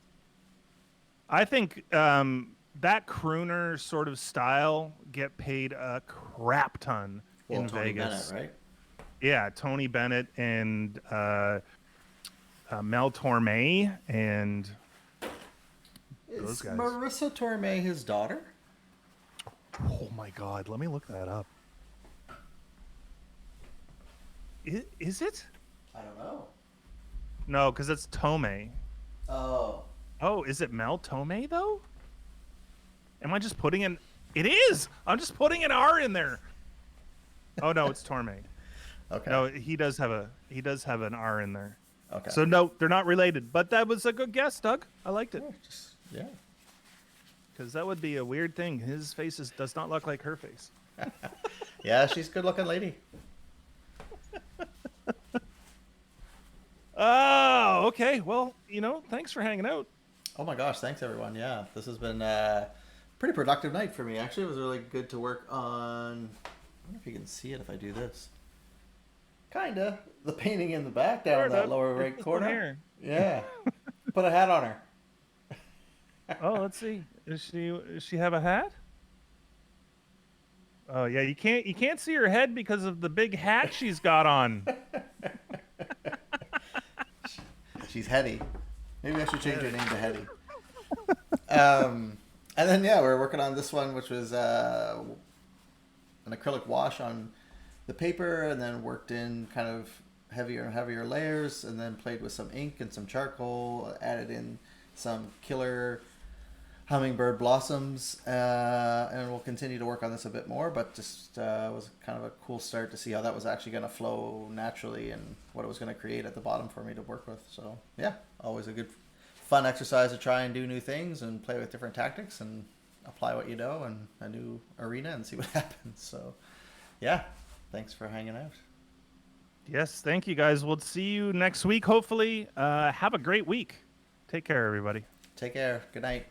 I think that crooner sort of style get paid a crap ton in Tony Vegas. Bennett, right? Yeah, Tony Bennett and Mel Torme and those Is guys. Marissa Tomei his daughter? Oh my God, let me look that up. Is it? I don't know. No, because it's Tomei. Oh. Oh, is it Mel Tomei though? Am I just putting in? It is. I'm just putting an R in there. Oh no, it's Torme. Okay. No, he does have an R in there. Okay. So no, they're not related. But that was a good guess, Doug. I liked it. Yeah. Because that would be a weird thing. His face does not look like her face. Yeah, she's a good-looking lady. Oh, okay. Well, thanks for hanging out. Oh my gosh, thanks everyone. Yeah, this has been a pretty productive night for me. Actually, it was really good to work on. I wonder if you can see it if I do this. Kinda the painting in the back down in that lower right corner. Here. Yeah, put a hat on her. Oh, let's see. Does she have a hat? Oh yeah, you can't see her head because of the big hat she's got on. She's Hetty. Maybe I should change her name to Hetty. And then we're working on this one, which was an acrylic wash on the paper, and then worked in kind of heavier and heavier layers, and then played with some ink and some charcoal, added in some killer hummingbird blossoms, and we'll continue to work on this a bit more, but just was kind of a cool start to see how that was actually going to flow naturally and what it was going to create at the bottom for me to work with. So yeah, always a good fun exercise to try and do new things and play with different tactics and apply what you know in a new arena and see what happens. So yeah, thanks for hanging out. Yes, thank you guys. We'll see you next week, hopefully. Have a great week. Take care, everybody. Take care. Good night.